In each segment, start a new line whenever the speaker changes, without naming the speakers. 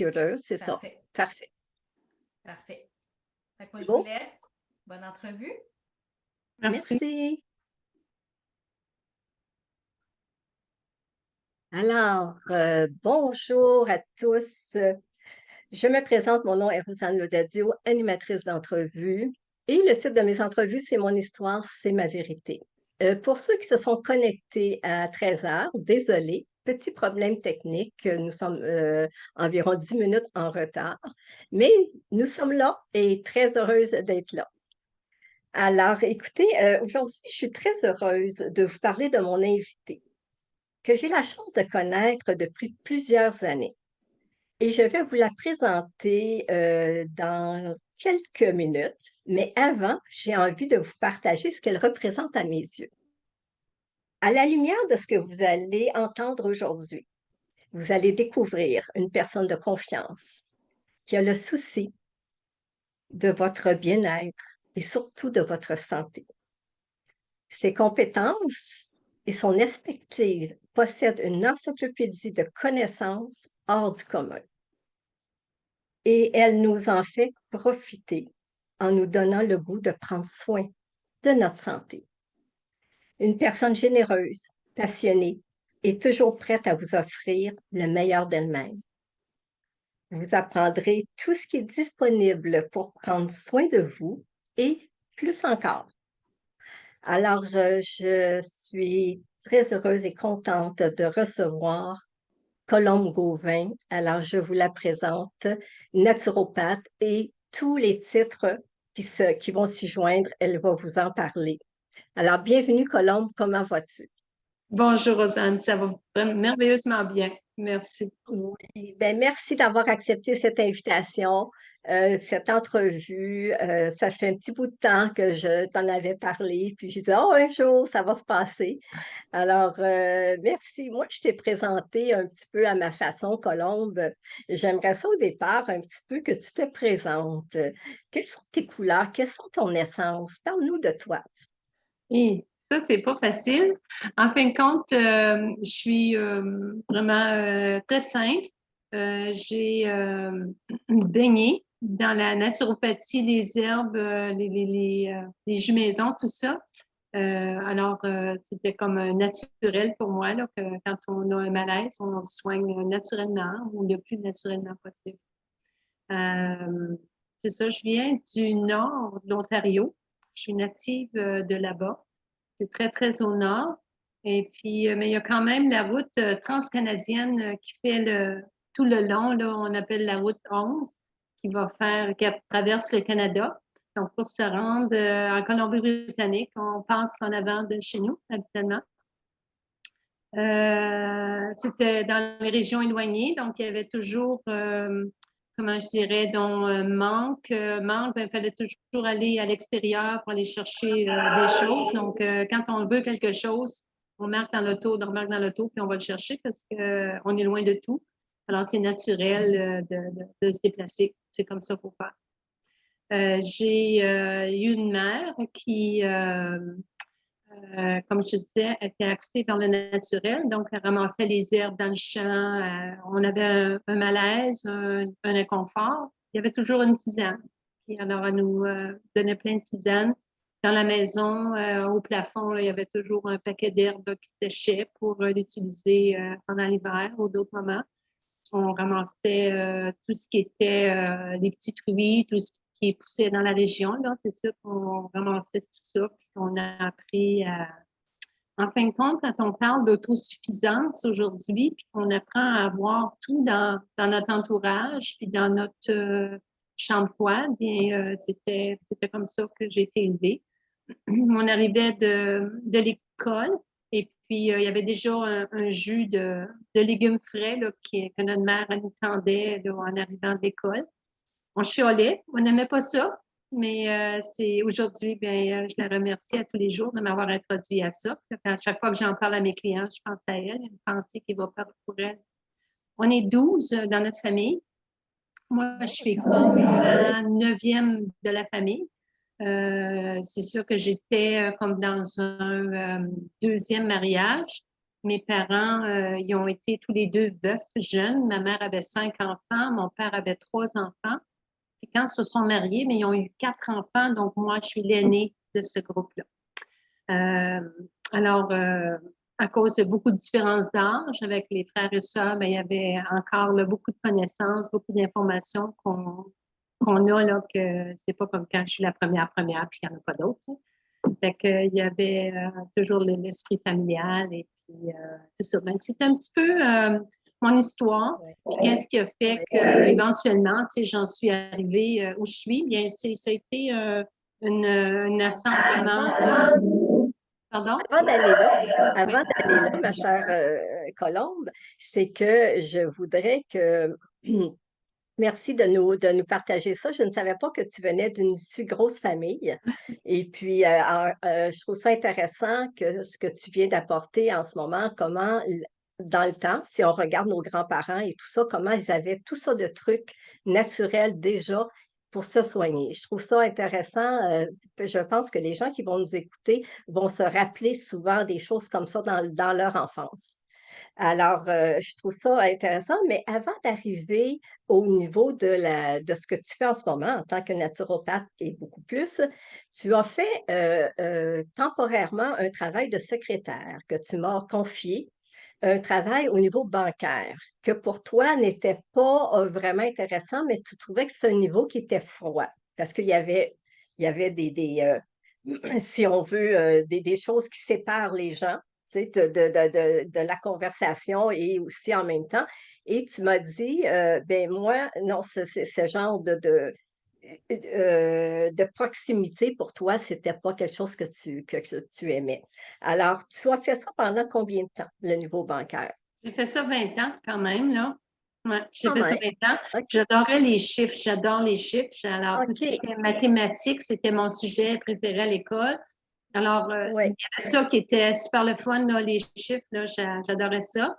computer, c'est ça.
Parfait.
Parfait.
Parfait. Fait que moi,
C'est
je vous
beau?
laisse. Bonne entrevue.
Merci.
Merci. Alors, bonjour à tous. Je me présente, mon nom est Rosanne Laudadio, animatrice d'entrevue. Et le titre de mes entrevues, c'est Mon histoire, c'est ma vérité. Pour ceux qui se sont connectés à 13 heures, désolé, petit problème technique, nous sommes environ 10 minutes en retard, mais nous sommes là et très heureuse d'être là. Alors, écoutez, aujourd'hui, je suis très heureuse de vous parler de mon invité, que j'ai la chance de connaître depuis plusieurs années. Et je vais vous la présenter dans quelques minutes, mais avant, j'ai envie de vous partager ce qu'elle représente à mes yeux. À la lumière de ce que vous allez entendre aujourd'hui, vous allez découvrir une personne de confiance qui a le souci de votre bien-être et surtout de votre santé. Ses compétences et son expertise possèdent une encyclopédie de connaissances hors du commun. Et elle nous en fait profiter en nous donnant le goût de prendre soin de notre santé. Une personne généreuse, passionnée et toujours prête à vous offrir le meilleur d'elle-même. Vous apprendrez tout ce qui est disponible pour prendre soin de vous et plus encore. Alors, je suis très heureuse et contente de recevoir Colombe Gauvin. Alors, je vous la présente, naturopathe et tous les titres qui vont s'y joindre, elle va vous en parler. Alors, bienvenue Colombe, comment vas-tu?
Bonjour Rosanne, ça va vraiment merveilleusement bien. Merci.
Oui, ben merci d'avoir accepté cette invitation, cette entrevue. Ça fait un petit bout de temps que je t'en avais parlé, puis j'ai dit, oh, un jour, ça va se passer. Alors, merci. Moi, je t'ai présenté un petit peu à ma façon, Colombe. J'aimerais ça au départ un petit peu que tu te présentes. Quelles sont tes couleurs? Quelles sont ton essence? Parle-nous de toi.
Et ça, c'est pas facile. En fin de compte, je suis vraiment très simple. J'ai baigné dans la naturopathie, les herbes, les jus maison, tout ça. Alors, c'était comme naturel pour moi, là, que quand on a un malaise, on se soigne naturellement ou le plus naturellement possible. C'est ça, je viens du nord de l'Ontario. Je suis native de là-bas. C'est très, très au nord. Et puis, mais il y a quand même la route transcanadienne qui fait tout le long, là, on appelle la route 11, qui traverse le Canada. Donc, pour se rendre en Colombie-Britannique, on passe en avant de chez nous, habituellement. C'était dans les régions éloignées, donc il y avait toujours, comment je dirais, manque. Ben, il fallait toujours aller à l'extérieur pour aller chercher des choses. Donc, quand on veut quelque chose, on marque dans l'auto, on remarque dans l'auto, puis on va le chercher parce qu'on est loin de tout. Alors, c'est naturel de se déplacer. C'est comme ça qu'il faut faire. J'ai eu une mère qui comme je disais, elle était axée vers le naturel. Donc, elle ramassait les herbes dans le champ. On avait un malaise, un inconfort. Il y avait toujours une tisane. Puis alors, elle nous donnait plein de tisanes. Dans la maison, au plafond, là, il y avait toujours un paquet d'herbes qui séchaient pour l'utiliser pendant l'hiver ou d'autres moments. On ramassait tout ce qui était les petits fruits, tout ce qui poussait dans la région. Là, c'est sûr qu'on ramassait tout ça, puis on a appris à... En fin de compte, quand on parle d'autosuffisance aujourd'hui, puis qu'on apprend à avoir tout dans notre entourage, puis dans notre chambre froide, bien, c'était comme ça que j'ai été élevée. On arrivait de l'école et puis il y avait déjà un jus de légumes frais là, que notre mère elle nous tendait là, en arrivant de l'école. On chiolait, on n'aimait pas ça, mais c'est aujourd'hui, bien, je la remercie à tous les jours de m'avoir introduit à ça. À chaque fois que j'en parle à mes clients, je pense à elle, une pensée qui va pas pour elle. On est 12 dans notre famille. Moi, je suis comme la 9e de la famille. C'est sûr que j'étais comme dans un deuxième mariage. Mes parents, ils ont été tous les deux veufs jeunes. Ma mère avait 5 enfants, mon père avait 3 enfants. Puis quand ils se sont mariés, mais ils ont eu 4 enfants, donc moi, je suis l'aînée de ce groupe-là. Alors, à cause de beaucoup de différences d'âge avec les frères et sœurs, ben, il y avait encore là, beaucoup de connaissances, beaucoup d'informations qu'on a, là, que c'est pas comme quand je suis la première, puis il n'y en a pas d'autres. Tu sais. Fait que, il y avait toujours l'esprit familial et puis c'est ça. Ben, c'est un petit peu mon histoire.
Ouais.
Qu'est-ce qui a fait qu'éventuellement, tu sais, j'en suis arrivée où je suis? Bien, ça a été un assemblement. Pardon?
Avant d'aller là, ma chère Colombe, c'est que je voudrais que merci de nous partager ça. Je ne savais pas que tu venais d'une si grosse famille. Et puis, je trouve ça intéressant que ce que tu viens d'apporter en ce moment, dans le temps, si on regarde nos grands-parents et tout ça, comment ils avaient tout ça de trucs naturels déjà pour se soigner. Je trouve ça intéressant. Je pense que les gens qui vont nous écouter vont se rappeler souvent des choses comme ça dans leur enfance. Alors, je trouve ça intéressant, mais avant d'arriver au niveau de ce que tu fais en ce moment en tant que naturopathe et beaucoup plus, tu as fait temporairement un travail de secrétaire que tu m'as confié, un travail au niveau bancaire, que pour toi n'était pas vraiment intéressant, mais tu trouvais que c'est un niveau qui était froid, parce qu'il y avait si on veut, des choses qui séparent les gens, tu sais, de la conversation et aussi en même temps. Et tu m'as dit, ben moi, non, ce genre de proximité pour toi, c'était pas quelque chose que tu aimais. Alors, tu as fait ça pendant combien de temps, le niveau bancaire?
J'ai fait ça 20 ans quand même, là. Ouais, j'ai
Quand
fait ça
même.
20 ans.
OK.
J'adorais les chiffres, j'adore les chiffres. Alors, tout ce qui
OK.
était mathématiques, c'était mon sujet préféré à l'école. Alors, il
Oui.
y avait ça qui était super le fun, là, les chiffres, là, j'adorais ça.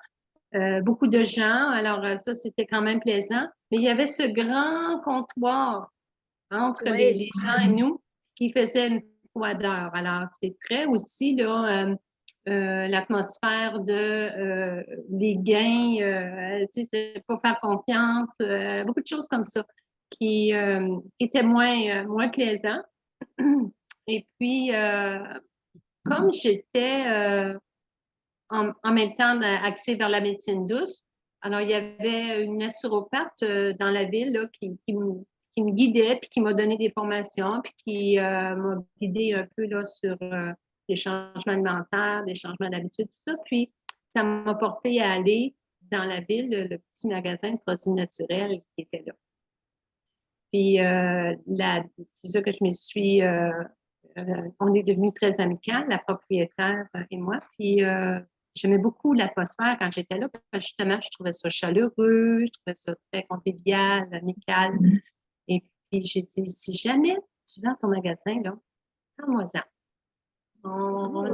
Beaucoup de gens, alors ça, c'était quand même plaisant. Mais il y avait ce grand comptoir entre les
Oui.
gens et nous qui faisait une froideur. Alors, c'est très aussi là, l'atmosphère de les gains, tu sais, c'est pas faire confiance, beaucoup de choses comme ça qui étaient moins plaisants. Et puis, comme j'étais en même temps axée vers la médecine douce, alors il y avait une naturopathe dans la ville là, qui me guidait, puis qui m'a donné des formations, puis qui m'a guidée un peu là, sur des changements alimentaires, des changements d'habitude, tout ça. Puis, ça m'a porté à aller dans la ville, le petit magasin de produits naturels qui était là. Puis, c'est ça que je me suis... on est devenus très amicales, la propriétaire et moi. Puis, j'aimais beaucoup l'atmosphère quand j'étais là, parce que justement, je trouvais ça chaleureux, je trouvais ça très convivial, amical. Et puis, j'ai dit, si jamais tu vas à ton magasin, là, prends-moi-en. On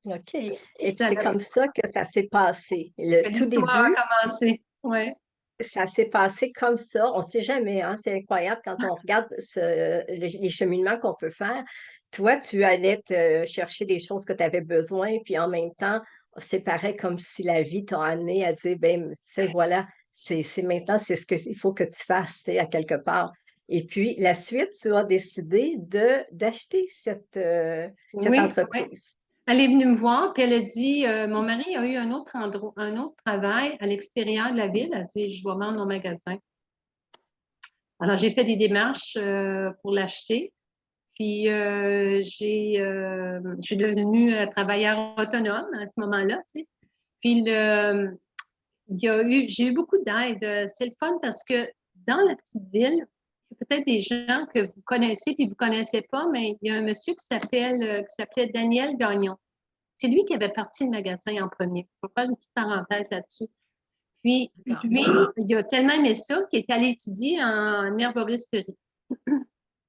OK.
a
Et puis
ça,
c'est comme ça que ça s'est passé. Le tout
l'histoire a
début,
commencé. Ouais.
ça s'est passé comme ça. On ne sait jamais, hein? C'est incroyable quand on regarde les cheminements qu'on peut faire. Toi, tu allais te chercher des choses que tu avais besoin, puis en même temps, c'est pareil comme si la vie t'a amené à dire, ben, c'est voilà, c'est maintenant, c'est ce qu'il faut que tu fasses, tu sais, à quelque part. Et puis, la suite, tu as décidé d'acheter cette
Oui, oui.
entreprise.
Elle est venue me voir, puis elle a dit, mon mari a eu un autre travail à l'extérieur de la ville. Elle a dit, je vais vendre au magasin. Alors, j'ai fait des démarches pour l'acheter. Puis, je suis devenue travailleur autonome à ce moment-là, tu sais. Puis, j'ai eu beaucoup d'aide. C'est le fun parce que dans la petite ville, il y a peut-être des gens que vous connaissez puis vous ne connaissez pas, mais il y a un monsieur qui s'appelait Daniel Gagnon. C'est lui qui avait parti le magasin en premier. Je vais faire une petite parenthèse là-dessus. Puis, lui, il a tellement aimé ça qu'il est allé étudier en herboristerie.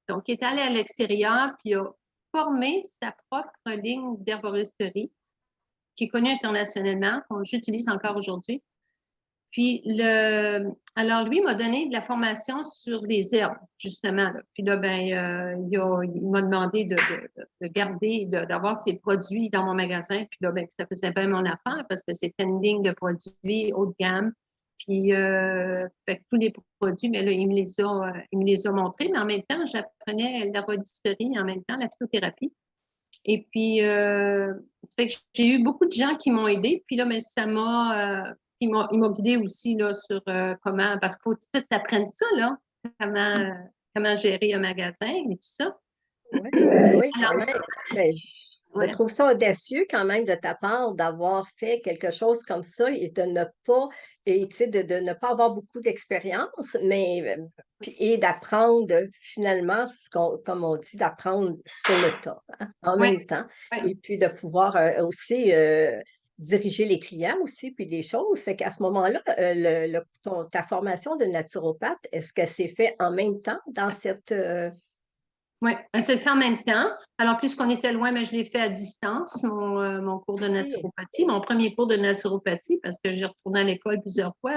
Donc, il est allé à l'extérieur, puis il a formé sa propre ligne d'herboristerie, qui est connue internationalement, qu'on j'utilise encore aujourd'hui. Puis, alors lui m'a donné de la formation sur les herbes, justement. Là. Puis là, ben, il m'a demandé de garder, d'avoir ces produits dans mon magasin. Puis là, ben, ça faisait bien mon affaire parce que c'était une ligne de produits haut de gamme. Puis, fait que tous les produits, mais là, il me les a montrés. Mais en même temps, j'apprenais la rôtisserie, en même temps, la phytothérapie. Et puis, ça fait que j'ai eu beaucoup de gens qui m'ont aidé. Puis là, mais ça m'a, ils m'ont guidé aussi là, sur comment, parce qu'il faut tout apprendre ça, là, comment gérer un magasin et tout ça.
Oui, oui, quand
Alors,
même. Ben, je
ouais,
trouve ça audacieux quand même de ta part d'avoir fait quelque chose comme ça et de ne pas, et, tu sais, de ne pas avoir beaucoup d'expérience, mais et d'apprendre finalement, comme on dit, d'apprendre sur le tas, hein, en
ouais,
même temps.
ouais.
Et puis de pouvoir aussi diriger les clients aussi, puis des choses. Fait qu'à ce moment-là, ta formation de naturopathe, est-ce que c'est fait en même temps dans cette...
Oui, c'est le fait en même temps. Alors, puisqu'on était loin, mais je l'ai fait à distance, mon cours de
Oui,
naturopathie, mon premier cours de naturopathie, parce que j'ai retourné à l'école plusieurs fois,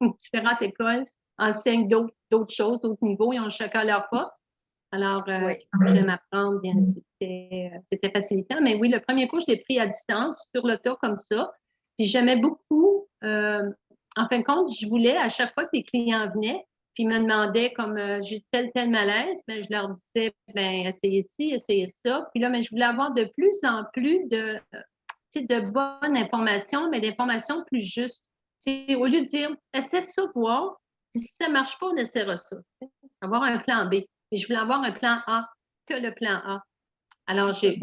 différentes écoles enseignent d'autres choses, d'autres niveaux, ils ont chacun leur force. Alors,
oui.
comme j'aime apprendre, bien, c'était facilitant. Mais oui, le premier cours, je l'ai pris à distance, sur le tas, comme ça. Puis j'aimais beaucoup, en fin de compte, je voulais, à chaque fois que les clients venaient, puis ils me demandaient comme j'ai tel malaise, ben, je leur disais ben essayez ci, essayez ça. Puis là, ben, je voulais avoir de plus en plus de bonnes informations, mais d'informations plus justes. Au lieu de dire essaie ça, voir, puis si ça ne marche pas, on essaiera ça. Avoir un plan B. Et je voulais avoir un plan A, que le plan A. Alors, j'ai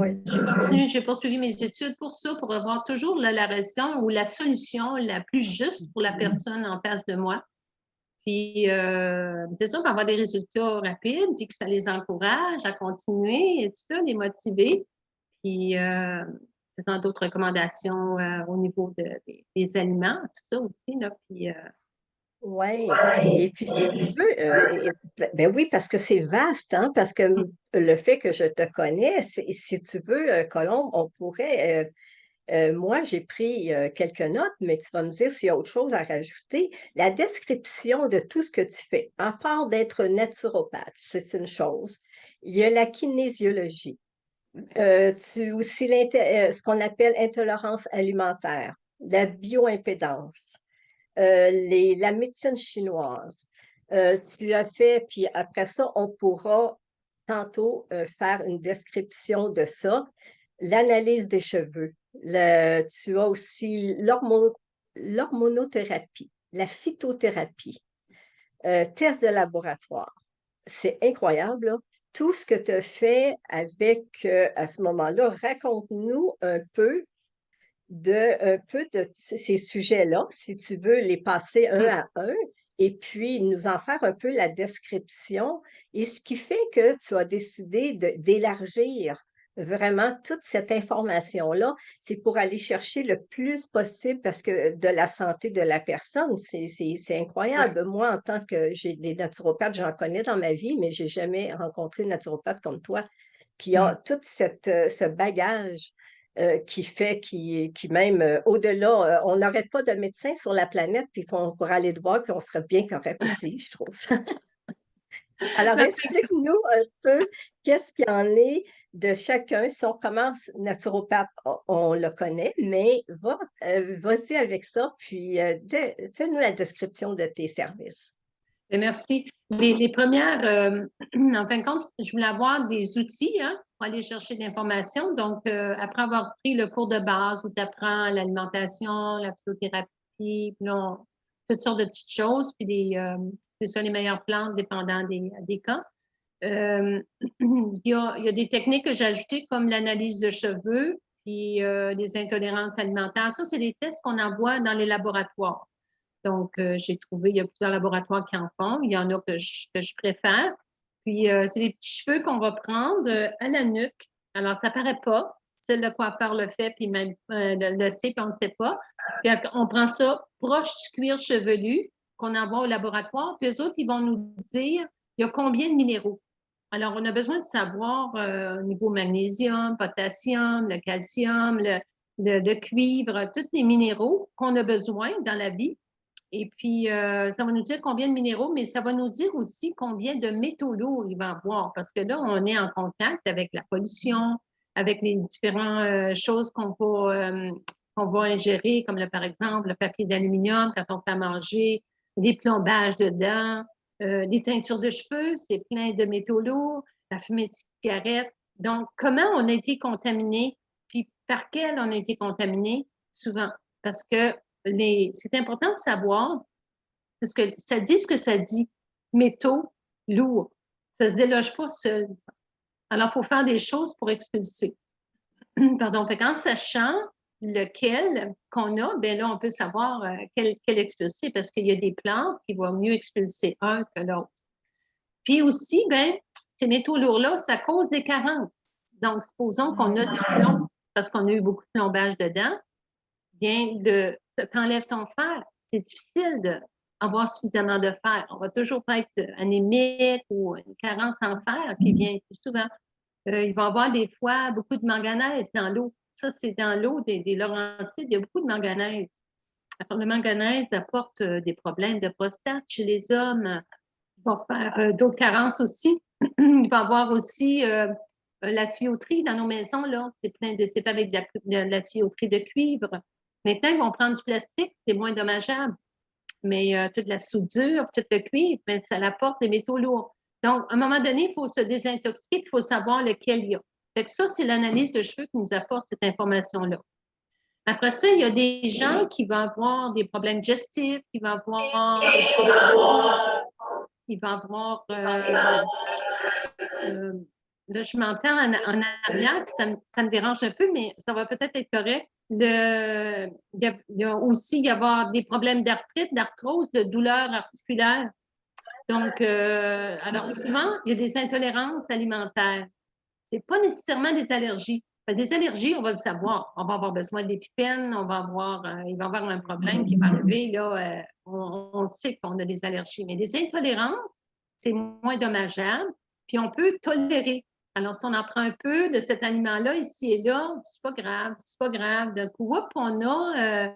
poursuivi mes études pour ça, pour avoir toujours la raison ou la solution la plus juste pour la personne en face de moi. Puis, c'est ça, pour avoir des résultats rapides, puis que ça les encourage à continuer, et tout ça, les motiver. Puis, faisant d'autres recommandations au niveau des aliments, tout ça aussi, là. Puis,
Oui, et puis si tu veux, ben oui, parce que c'est vaste, hein, parce que le fait que je te connais, si tu veux, Colombe, on pourrait, moi j'ai pris quelques notes, mais tu vas me dire s'il y a autre chose à rajouter. La description de tout ce que tu fais, à part d'être naturopathe, c'est une chose. Il y a la kinésiologie, tu aussi ce qu'on appelle intolérance alimentaire, la bioimpédance. La médecine chinoise. Tu as fait, puis après ça, on pourra tantôt faire une description de ça. L'analyse des cheveux. Tu as aussi l'hormonothérapie, la phytothérapie, test de laboratoire. C'est incroyable, là. Tout ce que tu as fait avec, à ce moment-là, raconte-nous un peu de ces sujets-là, si tu veux les passer un à un, et puis nous en faire un peu la description. Et ce qui fait que tu as décidé d'élargir vraiment toute cette information-là, c'est pour aller chercher le plus possible parce que de la santé de la personne, c'est incroyable. Moi, en tant que j'ai des naturopathes, j'en connais dans ma vie, mais j'ai jamais rencontré de naturopathe comme toi qui a tout ce bagage qui fait, qui même au-delà, on n'aurait pas de médecin sur la planète, puis qu'on pourrait aller le voir, puis on serait bien correct aussi, je trouve. Alors, explique-nous un peu qu'est-ce qu'il y en est de chacun. Si on commence naturopathe, on le connaît, mais vas-y avec ça, puis fais-nous la description de tes services.
merci. Les premières, en fin de compte, je voulais avoir des outils hein, pour aller chercher de l'information. Donc, après avoir pris le cours de base où tu apprends l'alimentation, la phytothérapie, puis là, toutes sortes de petites choses, puis c'est ça les meilleures plantes dépendant des cas. Il y a des techniques que j'ai ajoutées comme l'analyse de cheveux, puis les intolérances alimentaires. Ça, c'est des tests qu'on envoie dans les laboratoires. Donc, j'ai trouvé, il y a plusieurs laboratoires qui en font. Il y en a que je préfère. Puis, c'est des petits cheveux qu'on va prendre à la nuque. Alors, ça paraît pas. C'est le coiffeur le fait, puis même le sait, puis on ne sait pas. Puis, on prend ça proche du cuir chevelu qu'on envoie au laboratoire. Puis, eux autres, ils vont nous dire il y a combien de minéraux. Alors, on a besoin de savoir au niveau magnésium, potassium, le calcium, le cuivre, tous les minéraux qu'on a besoin dans la vie. Et puis, ça va nous dire combien de minéraux, mais ça va nous dire aussi combien de métaux lourds il va avoir. Parce que là, on est en contact avec la pollution, avec les différentes choses qu'on va ingérer, comme par exemple le papier d'aluminium quand on fait à manger, les plombages dedans, les teintures de cheveux, c'est plein de métaux lourds, la fumée de cigarette. Donc, comment on a été contaminé, puis par quel on a été contaminé? Souvent. Parce que c'est important de savoir, parce que ça dit ce que ça dit. Métaux lourds. Ça ne se déloge pas seul. Alors, il faut faire des choses pour expulser. Pardon. Fait qu'en sachant lequel qu'on a, ben là, on peut savoir quel expulser parce qu'il y a des plantes qui vont mieux expulser un que l'autre. Puis aussi, ben, ces métaux lourds-là, ça cause des carences. Donc, supposons qu'on a du plomb parce qu'on a eu beaucoup de plombage dedans. Bien, t'enlèves ton fer. C'est difficile d'avoir suffisamment de fer. On va toujours être anémique ou une carence en fer qui vient plus souvent. Il va y avoir des fois beaucoup de manganèse dans l'eau. Ça, c'est dans l'eau des Laurentides. Il y a beaucoup de manganèse. Alors, le manganèse apporte des problèmes de prostate chez les hommes. Il va faire d'autres carences aussi. Il va y avoir aussi la tuyauterie dans nos maisons. Là, c'est pas avec de la tuyauterie de cuivre. Maintenant, ils vont prendre du plastique, c'est moins dommageable. Mais toute la soudure, tout le cuivre, ben, ça apporte des métaux lourds. Donc, à un moment donné, il faut se désintoxiquer, il faut savoir lequel il y a. Fait que ça, c'est l'analyse de cheveux qui nous apporte cette information-là. Après ça, il y a des gens qui vont avoir des problèmes digestifs, qui vont avoir là, je m'entends en arrière, puis ça me dérange un peu, mais ça va peut-être être correct. Il y a aussi y avoir des problèmes d'arthrite, d'arthrose, de douleurs articulaires. Donc, alors souvent, il y a des intolérances alimentaires. Ce n'est pas nécessairement des allergies. Des allergies, on va le savoir. On va avoir besoin d'épipènes, il va y avoir un problème qui va arriver. Là, on sait qu'on a des allergies. Mais des intolérances, c'est moins dommageable. Puis on peut tolérer. Alors, si on en prend un peu de cet aliment-là, ici et là, c'est pas grave, c'est pas grave. D'un coup, hop, on a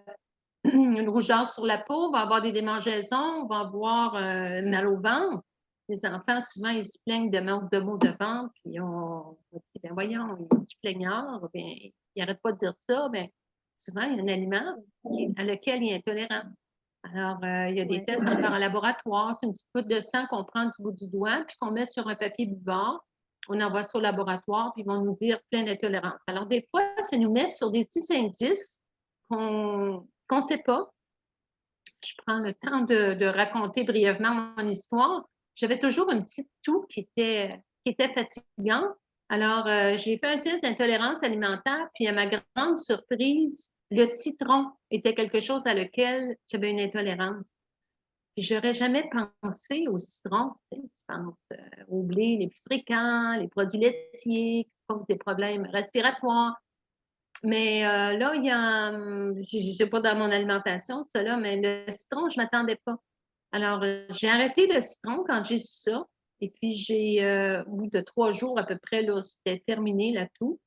une rougeur sur la peau, on va avoir des démangeaisons, on va avoir mal au ventre. Les enfants, souvent, ils se plaignent de manque de maux de ventre, puis on dit, ben voyons, il est du plaignard, ben, il n'arrête pas de dire ça, ben souvent, il y a un aliment à lequel il est intolérant. Alors, il y a des tests encore en laboratoire, c'est une petite goutte de sang qu'on prend du bout du doigt, puis qu'on met sur un papier buvard, on envoie ça au laboratoire, puis ils vont nous dire plein d'intolérances. Alors, des fois, ça nous met sur des petits indices qu'on ne sait pas. Je prends le temps de raconter brièvement mon histoire. J'avais toujours une petite toux qui était fatigante. Alors, j'ai fait un test d'intolérance alimentaire, puis à ma grande surprise, le citron était quelque chose à lequel j'avais une intolérance. Puis, j'aurais jamais pensé au citron. Tu sais, je pense aux blés les plus fréquents, les produits laitiers qui causent des problèmes respiratoires. Mais là, il y a, je ne sais pas dans mon alimentation, ça là, mais le citron, je ne m'attendais pas. Alors, j'ai arrêté le citron quand j'ai su ça. Et puis, au bout de 3 jours à peu près, là, c'était terminé la toux.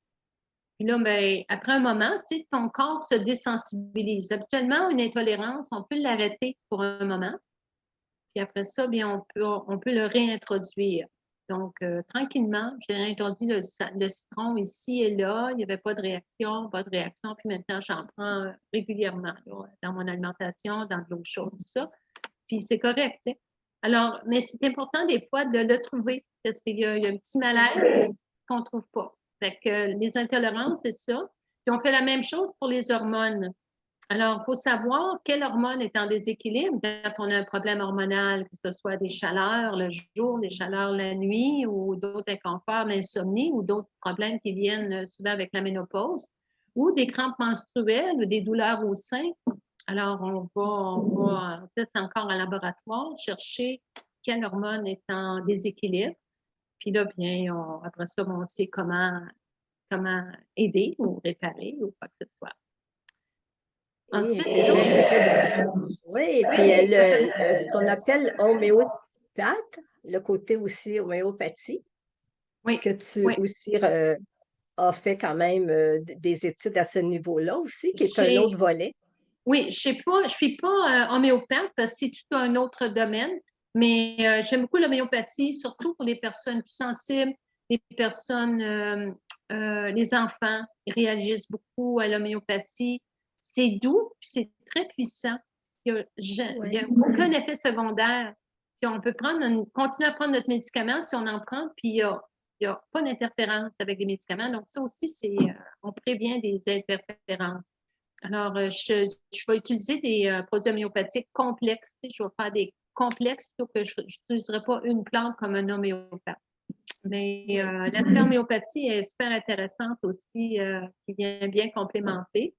Puis là, ben, après un moment, tu sais, ton corps se désensibilise. Habituellement, une intolérance, on peut l'arrêter pour un moment. Puis après ça, bien, on peut le réintroduire. Donc, tranquillement, j'ai réintroduit le citron ici et là. Il n'y avait pas de réaction, pas de réaction. Puis maintenant, j'en prends régulièrement là, dans mon alimentation, dans de l'eau chaude, tout ça. Puis c'est correct, tu sais. Alors, mais c'est important des fois de le trouver parce qu'il y a un petit malaise qu'on ne trouve pas. Fait que les intolérances, c'est ça. Puis on fait la même chose pour les hormones. Alors, il faut savoir quelle hormone est en déséquilibre quand on a un problème hormonal, que ce soit des chaleurs le jour, des chaleurs la nuit ou d'autres inconforts, l'insomnie ou d'autres problèmes qui viennent souvent avec la ménopause ou des crampes menstruelles ou des douleurs au sein. Alors, on va peut-être encore en laboratoire chercher quelle hormone est en déséquilibre. Puis là, bien, après ça, on sait comment aider ou réparer ou quoi que ce soit. Ensuite,
oui, et puis ce qu'on appelle homéopathe, le côté aussi homéopathie, que tu aussi as fait quand même des études à ce niveau-là aussi, qui est un autre volet.
Oui, je suis pas homéopathe parce que c'est tout un autre domaine, mais j'aime beaucoup l'homéopathie, surtout pour les personnes plus sensibles, les personnes, les enfants, ils réagissent beaucoup à l'homéopathie. C'est doux, puis c'est très puissant. Il y a aucun effet secondaire. Puis on peut continuer à prendre notre médicament si on en prend, puis il y a pas d'interférence avec les médicaments. Donc, ça aussi, on prévient des interférences. Alors, je vais utiliser des produits homéopathiques complexes. Tu sais, je vais faire des complexes plutôt que je n'utiliserai pas une plante comme un homéopathe. Mais l'aspect homéopathie est super intéressante aussi, qui vient bien complémenter.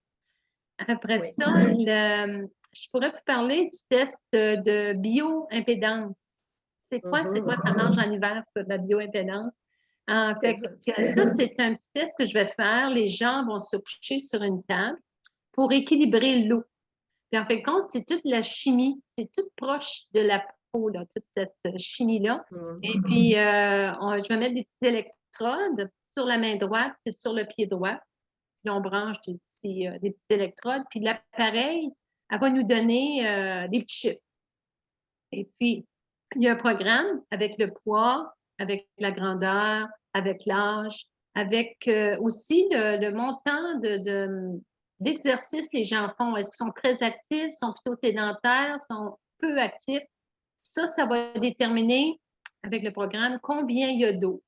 Après ça, je pourrais vous parler du test de bioimpédance. C'est quoi ça marche en hiver, ça, de la bioimpédance? Fait que ça, c'est un petit test que je vais faire. Les gens vont se coucher sur une table pour équilibrer l'eau. Puis en fin de compte, c'est toute la chimie, c'est tout proche de la peau, là, toute cette chimie-là. Et puis, je vais mettre des petits électrodes sur la main droite et sur le pied droit. Puis on branche des petits électrodes. Puis l'appareil, elle va nous donner des petits chiffres. Et puis, il y a un programme avec le poids, avec la grandeur, avec l'âge, avec aussi le montant d'exercice que les gens font. Est-ce qu'ils sont très actifs, sont plutôt sédentaires, sont peu actifs? Ça va déterminer avec le programme combien il y a d'eau,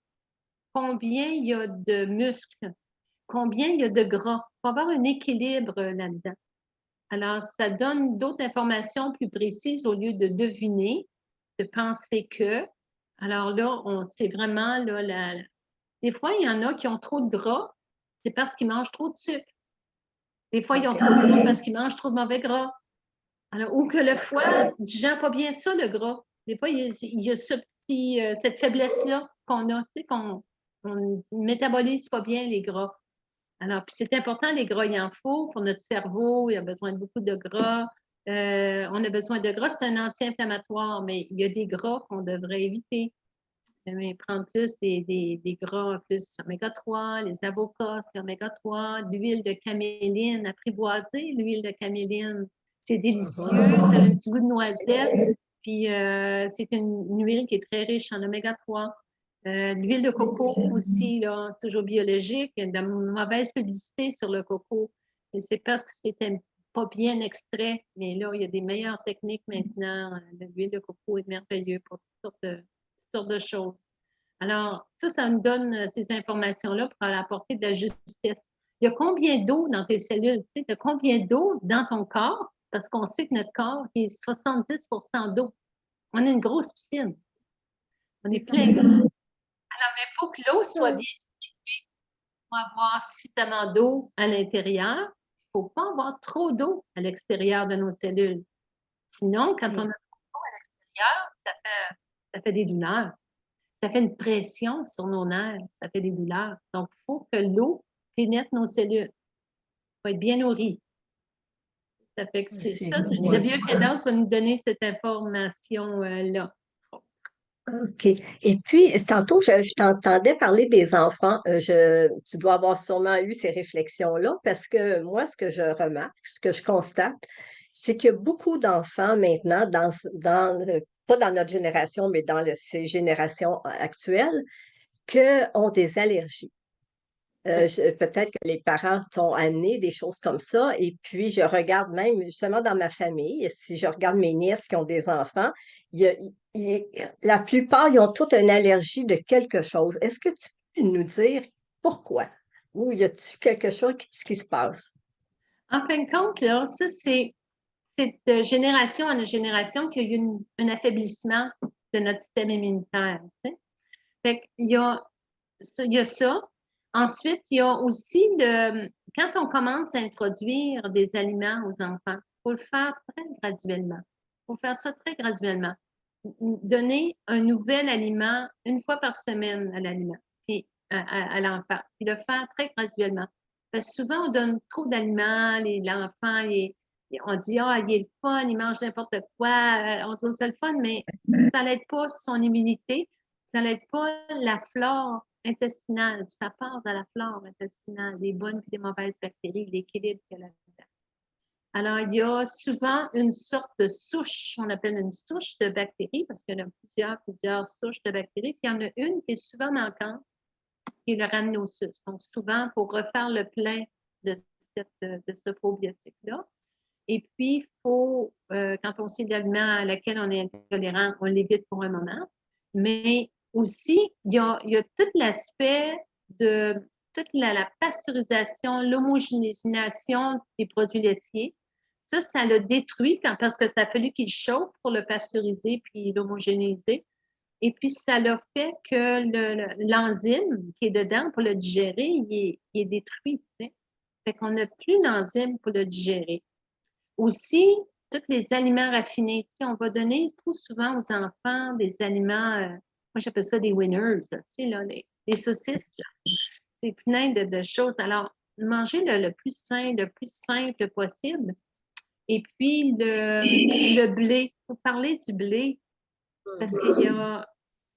combien il y a de muscles, combien il y a de gras. Il faut avoir un équilibre là-dedans. Alors, ça donne d'autres informations plus précises au lieu de deviner, de penser que. Alors là, c'est vraiment là, des fois, il y en a qui ont trop de gras, c'est parce qu'ils mangent trop de sucre. Des fois, ils ont trop de gras parce qu'ils mangent trop de mauvais gras. Alors, ou que le foie ne digère pas bien ça, le gras. Des fois, il y a cette faiblesse-là qu'on a, tu sais, qu'on ne métabolise pas bien les gras. Alors, puis c'est important, les gras, il en faut pour notre cerveau, il a besoin de beaucoup de gras. On a besoin de gras, c'est un anti-inflammatoire, mais il y a des gras qu'on devrait éviter. Mais prendre plus des gras plus oméga 3, les avocats, c'est oméga 3, l'huile de caméline, apprivoiser l'huile de caméline. C'est délicieux, ça a un petit goût de noisette. Puis c'est une huile qui est très riche en oméga 3. L'huile de coco aussi, là, toujours biologique. Il y a de la mauvaise publicité sur le coco. Et c'est parce que c'était pas bien extrait. Mais là, il y a des meilleures techniques maintenant. L'huile de coco est merveilleuse pour toutes sortes de choses. Alors, ça nous donne ces informations-là pour apporter de la justesse. Il y a combien d'eau dans tes cellules? Tu sais, il y a combien d'eau dans ton corps? Parce qu'on sait que notre corps est 70 d'eau. On a une grosse piscine. On est plein d'eau. Alors, mais il faut que l'eau soit bien circulée pour avoir suffisamment d'eau à l'intérieur. Il ne faut pas avoir trop d'eau à l'extérieur de nos cellules. Sinon, quand on a trop d'eau à l'extérieur, ça fait des douleurs. Ça fait une pression sur nos nerfs, ça fait des douleurs. Donc, il faut que l'eau pénètre nos cellules. Il faut être bien nourri. Ça fait que c'est ça. La bioimpédance va nous donner cette information-là.
OK. Et puis, tantôt, je t'entendais parler des enfants. Tu dois avoir sûrement eu ces réflexions-là parce que moi, ce que je remarque, ce que je constate, c'est qu'il y a beaucoup d'enfants maintenant, pas dans notre génération, mais dans ces générations actuelles, qui ont des allergies. Peut-être que les parents t'ont amené des choses comme ça. Et puis, je regarde même justement dans ma famille, si je regarde mes nièces qui ont des enfants, il y a- la plupart, ils ont toute une allergie de quelque chose. Est-ce que tu peux nous dire pourquoi? Ou y a-t-il quelque chose qui se passe?
En fin de compte, là, ça, c'est de génération en génération qu'il y a eu un affaiblissement de notre système immunitaire. Tu sais. Fait qu'il il y a ça. Ensuite, il y a aussi quand on commence à introduire des aliments aux enfants, il faut le faire très graduellement. Il faut faire ça très graduellement. Donner un nouvel aliment une fois par semaine à l'aliment, puis à l'enfant, puis le faire très graduellement. Parce que souvent, on donne trop d'aliments, l'enfant, on dit, ah, il est le fun, il mange n'importe quoi, on trouve ça le fun, mais ça n'aide pas son immunité, ça n'aide pas la flore intestinale. Ça part de la flore intestinale, les bonnes et les mauvaises bactéries, l'équilibre qu'il y a là-dedans. Alors, il y a souvent une sorte de souche, on appelle une souche de bactéries, parce qu'il y en a plusieurs souches de bactéries, puis il y en a une qui est souvent manquante, qui est le rhamnosus. Donc, souvent, pour refaire le plein de, de ce probiotique-là. Et puis, il faut, quand on sait l'aliment à laquelle on est intolérant, on l'évite pour un moment. Mais aussi, il y a tout l'aspect de toute la pasteurisation, l'homogénéisation des produits laitiers. Ça l'a détruit parce que ça a fallu qu'il chauffe pour le pasteuriser puis l'homogénéiser. Et puis, ça l'a fait que l'enzyme qui est dedans pour le digérer, il est détruit. Tu sais. Fait qu'on n'a plus l'enzyme pour le digérer. Aussi, tous les aliments raffinés. Tu sais, on va donner trop souvent aux enfants des aliments, moi j'appelle ça des winners, tu sais, là, les saucisses. C'est plein de choses. Alors, manger le plus sain, le plus simple possible. Et puis, le blé. Il faut parler du blé parce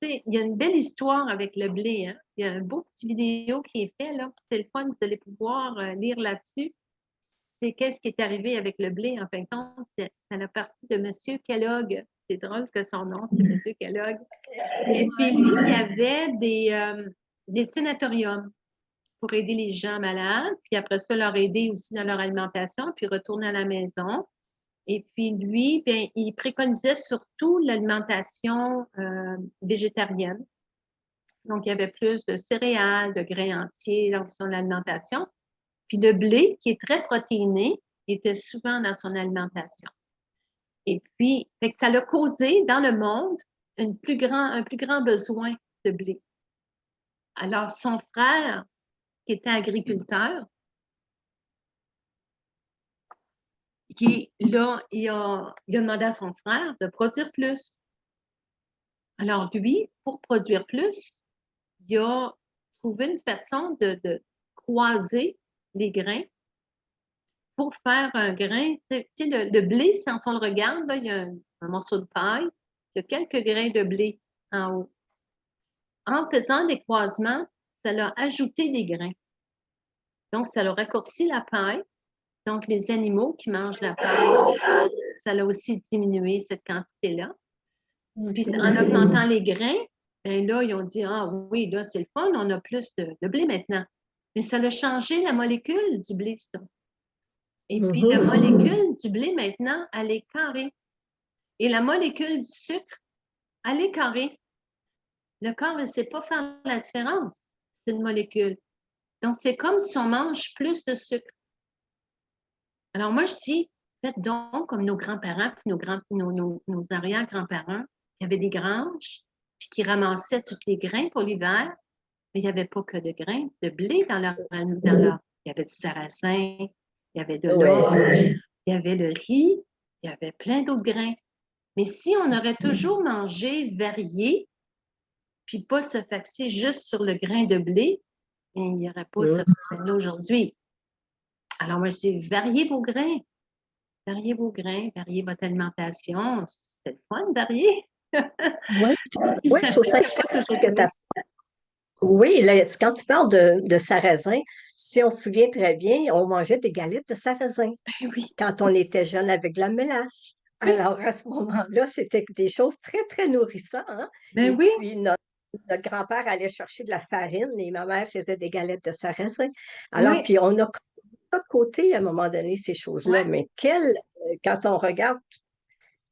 il y a une belle histoire avec le blé. Hein? Il y a un beau petit vidéo qui est fait, là. C'est le fun, vous allez pouvoir lire là-dessus. C'est qu'est-ce qui est arrivé avec le blé, en fin de compte. Ça a parti de M. Kellogg. C'est drôle que son nom, c'est M. Kellogg. Et puis, lui, il y avait des sénatoriums pour aider les gens malades, puis après ça, leur aider aussi dans leur alimentation, puis retourner à la maison. Et puis lui, bien, il préconisait surtout l'alimentation végétarienne. Donc, il y avait plus de céréales, de grains entiers dans son alimentation. Puis le blé, qui est très protéiné, était souvent dans son alimentation. Et puis, fait que ça l'a causé dans le monde un plus grand besoin de blé. Alors, son frère, qui était agriculteur, là, il a demandé à son frère de produire plus. Alors, lui, pour produire plus, il a trouvé une façon de croiser les grains pour faire un grain. Tu sais, le blé, quand on le regarde, là, il y a un morceau de paille, il y a quelques grains de blé en haut. En faisant des croisements, ça l'a ajouté des grains. Donc, ça l'a raccourci la paille. Donc, les animaux qui mangent la paille, ça l'a aussi diminué cette quantité-là. Puis, en augmentant les grains, bien là, ils ont dit, ah oui, là, c'est le fun, on a plus de blé maintenant. Mais ça a changé la molécule du blé, ça. Et puis, la molécule du blé, maintenant, elle est carrée. Et la molécule du sucre, elle est carrée. Le corps ne sait pas faire la différence. C'est une molécule. Donc, c'est comme si on mange plus de sucre. Alors, moi, je dis, faites donc comme nos grands-parents, puis nos arrière-grands-parents, qui avaient des granges, puis qui ramassaient tous les grains pour l'hiver, mais il n'y avait pas que de grains, de blé dans leur. Il y avait du sarrasin, il y avait de l'orge, il y avait le riz, il y avait plein d'autres grains. Mais si on aurait toujours mangé varié, puis pas se faxer juste sur le grain de blé, il n'y aurait pas ce problème-là aujourd'hui. Alors, moi, je dis, variez vos grains, variez votre alimentation. C'est le fun, varier.
Oui, je trouve ça intéressant ce que tu as. Oui, là, quand tu parles de sarrasin, si on se souvient très bien, on mangeait des galettes de sarrasin
Ben oui.
quand on était jeune avec de la mélasse. Alors, à ce moment-là, c'était des choses très, très nourrissantes. Hein?
Ben
Et
oui.
puis, notre grand-père allait chercher de la farine et ma mère faisait des galettes de sarrasin. Alors,
Oui.
puis on a mis ça de côté à un moment donné, ces choses-là.
Ouais.
Mais quand on regarde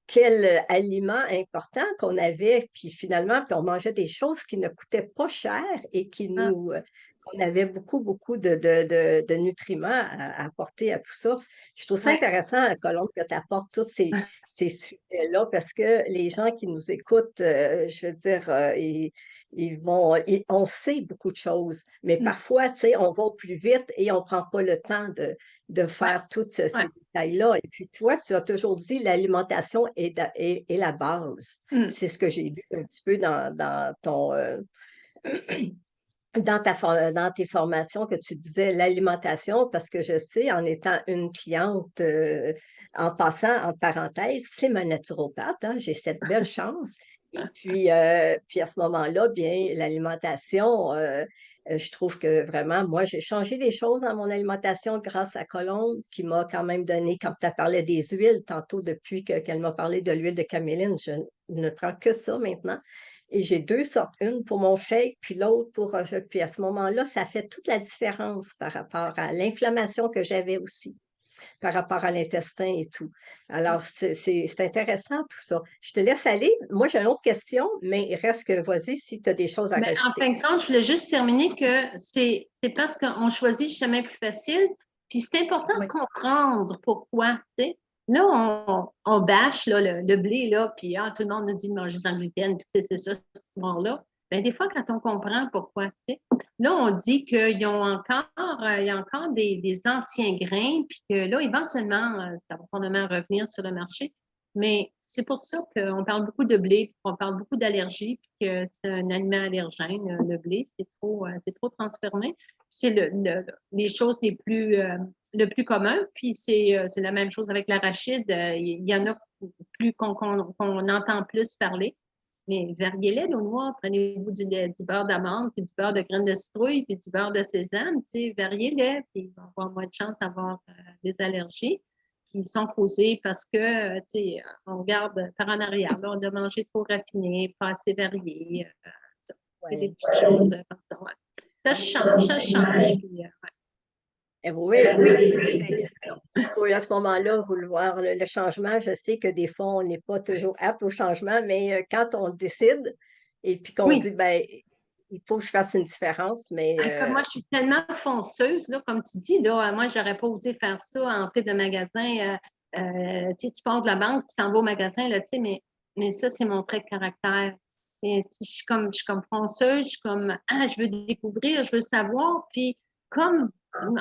quel aliment important qu'on avait, puis finalement, puis on mangeait des choses qui ne coûtaient pas cher et on avait beaucoup, beaucoup de nutriments à apporter à tout ça. Je trouve ça
Ouais.
intéressant, Colombe, que tu apportes tous ces sujets-là parce que les gens qui nous écoutent, je veux dire, on sait beaucoup de choses, mais parfois, tu sais, on va au plus vite et on ne prend pas le temps de faire tous ces détails-là. Et puis toi, tu as toujours dit l'alimentation est la base. C'est ce que j'ai lu un petit peu dans ton dans tes formations que tu disais l'alimentation, parce que je sais, en étant une cliente, en passant, entre parenthèses, c'est ma naturopathe, hein, j'ai cette belle chance. Et puis à ce moment-là, bien, l'alimentation, Je trouve que vraiment, moi, j'ai changé des choses dans mon alimentation grâce à Colombe, qui m'a quand même donné, quand tu as parlé des huiles tantôt, depuis qu'elle m'a parlé de l'huile de caméline, je ne prends que ça maintenant. Et j'ai deux sortes, une pour mon shake, puis l'autre pour... puis à ce moment-là, ça fait toute la différence par rapport à l'inflammation que j'avais aussi, par rapport à l'intestin et tout. Alors, c'est intéressant tout ça. Je te laisse aller. Moi, j'ai une autre question, mais il reste que, vas-y, si tu as des choses à
Mais en
rajouter.
fin de compte, je voulais juste terminer que c'est parce qu'on choisit le chemin plus facile. Puis c'est important
Oui.
de comprendre pourquoi, tu sais. Là, on bâche là, le blé, là, puis tout le monde nous dit de manger sans gluten, puis tu sais, c'est ça, cette histoire-là. Ben, des fois, quand on comprend pourquoi, tu sais, là, on dit qu'ils ont encore, il y a encore des anciens grains, puis que là, éventuellement, ça va probablement revenir sur le marché. Mais c'est pour ça qu'on parle beaucoup de blé, puis qu'on parle beaucoup d'allergie, puis que c'est un aliment allergène, le blé, c'est trop transformé. C'est les choses le plus commun, puis c'est la même chose avec l'arachide. Il y en a plus qu'on entend plus parler. Mais variez-les, nos noirs, prenez-vous du beurre d'amande, puis du beurre de graines de citrouille, puis du beurre de sésame, tu sais, variez-les, puis ils vont avoir moins de chances d'avoir des allergies qui sont causées parce que, tu sais, on regarde par en arrière, là, on a mangé trop raffiné, pas assez varié, c'est des
Ouais.
petites choses comme ça, ouais. Ça change, puis, ouais.
Oui, oui, il faut à ce moment-là vouloir le changement. Je sais que des fois, on n'est pas toujours apte au changement, mais quand on décide et puis qu'on
Oui,
dit, ben, il faut que je fasse une différence, mais
comme moi, je suis tellement fonceuse, là, comme tu dis, là, moi, j'aurais pas osé faire ça en plein de magasin. Tu sais, tu pars de la banque, tu t'en vas au magasin, là, tu sais, mais ça, c'est mon trait de caractère. Et, tu sais, je suis comme fonceuse, je suis comme, je veux découvrir, je veux savoir. Puis, comme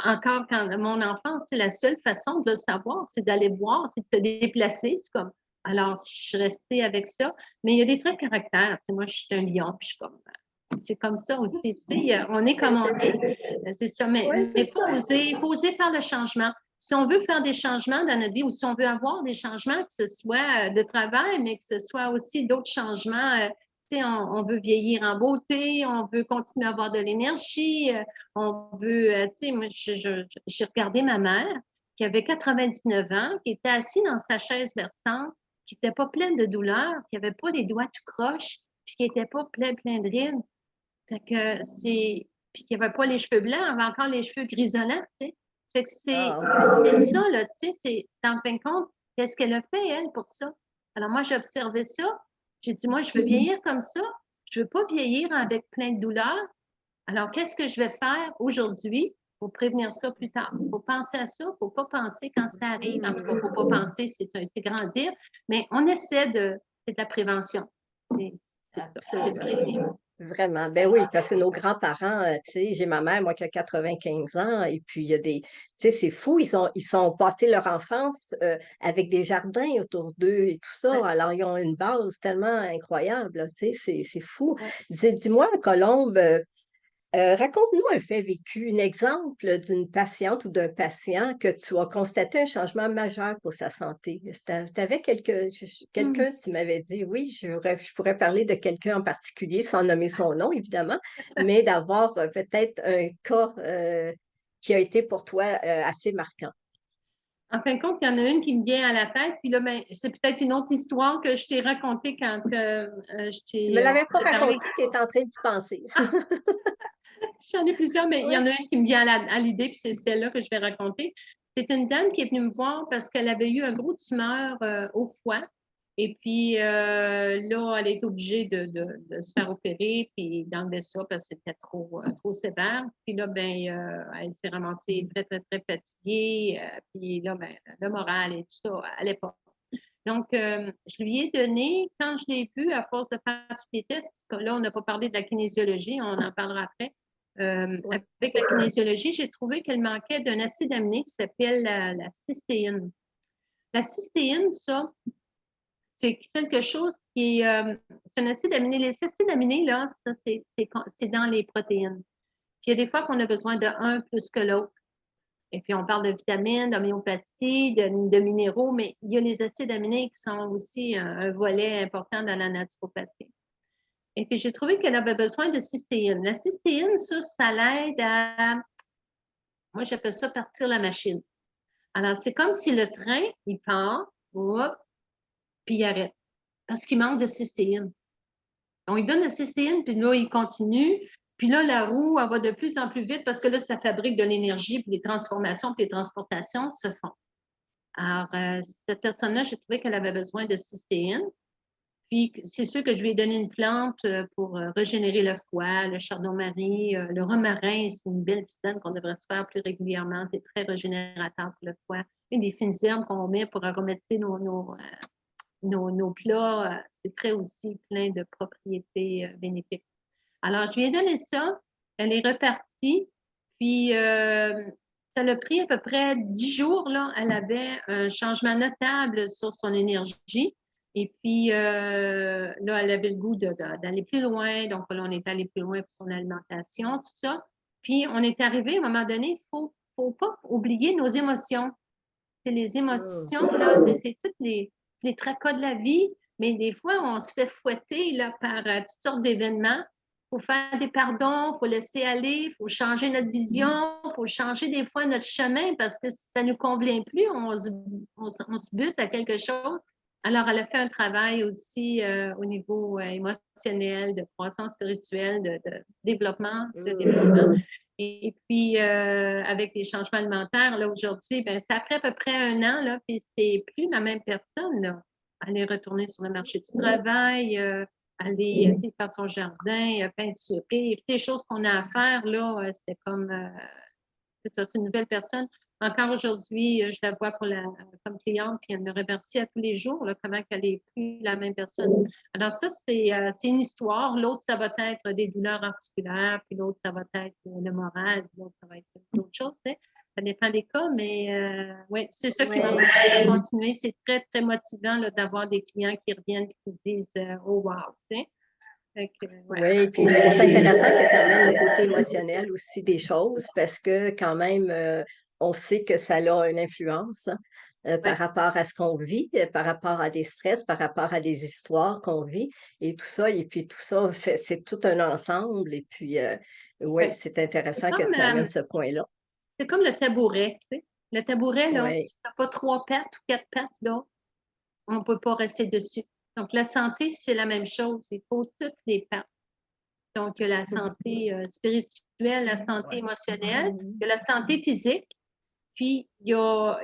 encore quand mon enfance, c'est la seule façon de le savoir, c'est d'aller voir, c'est de te déplacer. C'est comme, alors, si je suis restée avec ça, mais il y a des traits de caractère. Tu sais, moi, je suis un lion, puis je suis comme, c'est comme ça aussi, tu sais, on est
oui,
comme on
c'est ça.
est. C'est ça, mais
Oui, c'est
il
ça.
faut oser faire le changement. Si on veut faire des changements dans notre vie ou si on veut avoir des changements, que ce soit de travail, mais que ce soit aussi d'autres changements, tu sais, on veut vieillir en beauté, on veut continuer à avoir de l'énergie, on veut, tu sais, moi, j'ai regardé ma mère qui avait 99 ans, qui était assise dans sa chaise versante, qui n'était pas pleine de douleur, qui n'avait pas les doigts tout croches, puis qui n'était pas plein de rides. Fait que c'est. Puis qu'il n'y avait pas les cheveux blancs, elle avait encore les cheveux grisonnants, tu sais. Fait que
Ah,
c'est ça, là, tu sais, c'est en fin de compte, qu'est-ce qu'elle a fait, elle, pour ça? Alors, moi, j'ai observé ça. J'ai dit, moi, je veux vieillir comme ça. Je ne veux pas vieillir avec plein de douleurs. Alors, qu'est-ce que je vais faire aujourd'hui pour prévenir ça plus tard? Il faut penser à ça, il ne faut pas penser quand ça arrive. En tout cas, il ne faut pas penser, c'est grandir, mais on essaie de. C'est de la prévention. C'est ça. C'est de
absolument.
prévenir.
Vraiment. Ben oui, parce que nos grands-parents, tu sais, j'ai ma mère, moi, qui a 95 ans, et puis il y a des, tu sais, c'est fou, ils sont passé leur enfance avec des jardins autour d'eux et tout ça.
Ouais,
Alors, ils ont une base tellement incroyable, là, tu sais, c'est fou.
ouais.
Dis-moi, Colombe, raconte-nous un fait vécu, un exemple d'une patiente ou d'un patient que tu as constaté un changement majeur pour sa santé. Tu avais
Hmm.
quelqu'un, tu m'avais dit, oui, je pourrais parler de quelqu'un en particulier, sans nommer son nom, évidemment, mais d'avoir peut-être un cas qui a été pour toi assez marquant.
En fin de compte, il y en a une qui me vient à la tête, puis là, ben, c'est peut-être une autre histoire que je t'ai racontée quand
Tu me l'avais
on
pas
s'est parlé.
raconté, tu es en train d'y penser.
J'en ai plusieurs, mais il y
Oui,
en a une qui me vient à l'idée, puis c'est celle-là que je vais raconter. C'est une dame qui est venue me voir parce qu'elle avait eu un gros tumeur au foie. Et puis là, elle est obligée de se faire opérer puis d'enlever ça parce que c'était trop sévère. Puis là, ben, elle s'est ramassée très, très, très fatiguée. Puis là, ben, le moral et tout ça, à l'époque. Donc, je lui ai donné, quand je l'ai vu, à force de faire tous les tests, là, on n'a pas parlé de la kinésiologie, on en parlera après.
oui.
Avec la kinésiologie, j'ai trouvé qu'elle manquait d'un acide aminé qui s'appelle la cystéine. La cystéine, ça, c'est quelque chose qui est c'est un acide aminé. Les acides aminés, là, ça, c'est dans les protéines. Puis il y a des fois qu'on a besoin de un plus que l'autre. Et puis, on parle de vitamines, d'homéopathie, de minéraux, mais il y a les acides aminés qui sont aussi un volet important dans la naturopathie. Et puis, j'ai trouvé qu'elle avait besoin de cystéine. La cystéine, ça l'aide à, moi, j'appelle ça partir la machine. Alors, c'est comme si le train, il part, hop, puis il arrête. Parce qu'il manque de cystéine. On lui donne la cystéine, puis là, il continue. Puis là, la roue, elle va de plus en plus vite parce que là, ça fabrique de l'énergie, puis les transformations, puis les transportations se font. Alors, cette personne-là, j'ai trouvé qu'elle avait besoin de cystéine. Puis, c'est sûr que je lui ai donné une plante pour régénérer le foie, le chardon-marie, le romarin, c'est une belle tisane qu'on devrait se faire plus régulièrement. C'est très régénérateur pour le foie. Et des fines herbes qu'on met pour aromatiser nos plats, c'est très aussi plein de propriétés bénéfiques. Alors, je lui ai donné ça. Elle est repartie. Puis, ça l'a pris à peu près 10 jours. Là, elle avait un changement notable sur son énergie. Et puis, là, elle avait le goût d'aller plus loin. Donc, là, on est allé plus loin pour son alimentation, tout ça. Puis, on est arrivé à un moment donné, il ne faut pas oublier nos émotions. C'est les émotions, là, c'est toutes les tracas de la vie. Mais des fois, on se fait fouetter là, par toutes sortes d'événements. Il faut faire des pardons, il faut laisser aller, il faut changer notre vision, il faut changer des fois notre chemin parce que ça ne nous convient plus, on se bute à quelque chose. Alors, elle a fait un travail aussi au niveau émotionnel, de croissance spirituelle, de développement, de développement. Et puis, avec les changements alimentaires, là, aujourd'hui, ben, ça fait à peu près 1 an, là, puis c'est plus la même personne, là. Elle est retournée sur le marché du travail, aller faire son jardin, peinturer, des choses qu'on a à faire, là, c'est comme, c'est ça, c'est une nouvelle personne. Encore aujourd'hui, je la vois comme cliente, puis elle me remercie à tous les jours, là, comment elle n'est plus la même personne. Alors ça, c'est une histoire. L'autre, ça va être des douleurs articulaires, puis l'autre, ça va être le moral, puis l'autre, ça va être d'autres choses. Tu sais. Ça dépend des cas, mais oui, c'est ça qui m'encourage à continuer. C'est très, très motivant là, d'avoir des clients qui reviennent et qui disent Oh wow! Tu sais.
Oui, puis je trouve ça intéressant que tu amènes le côté émotionnel aussi des choses parce que quand même, on sait que ça a une influence par rapport à ce qu'on vit, par rapport à des stress, par rapport à des histoires qu'on vit et tout ça. Et puis tout ça, c'est tout un ensemble. Et puis, oui, c'est intéressant que tu amènes ce point-là.
C'est comme le tabouret. Tu sais. Le tabouret, là,
Oui.
si tu n'as pas 3 pattes ou 4 pattes, là, on ne peut pas rester dessus. Donc, la santé, c'est la même chose. Il faut toutes les pattes. Donc, il y a la santé spirituelle, la santé émotionnelle, il y a la santé physique, puis il y a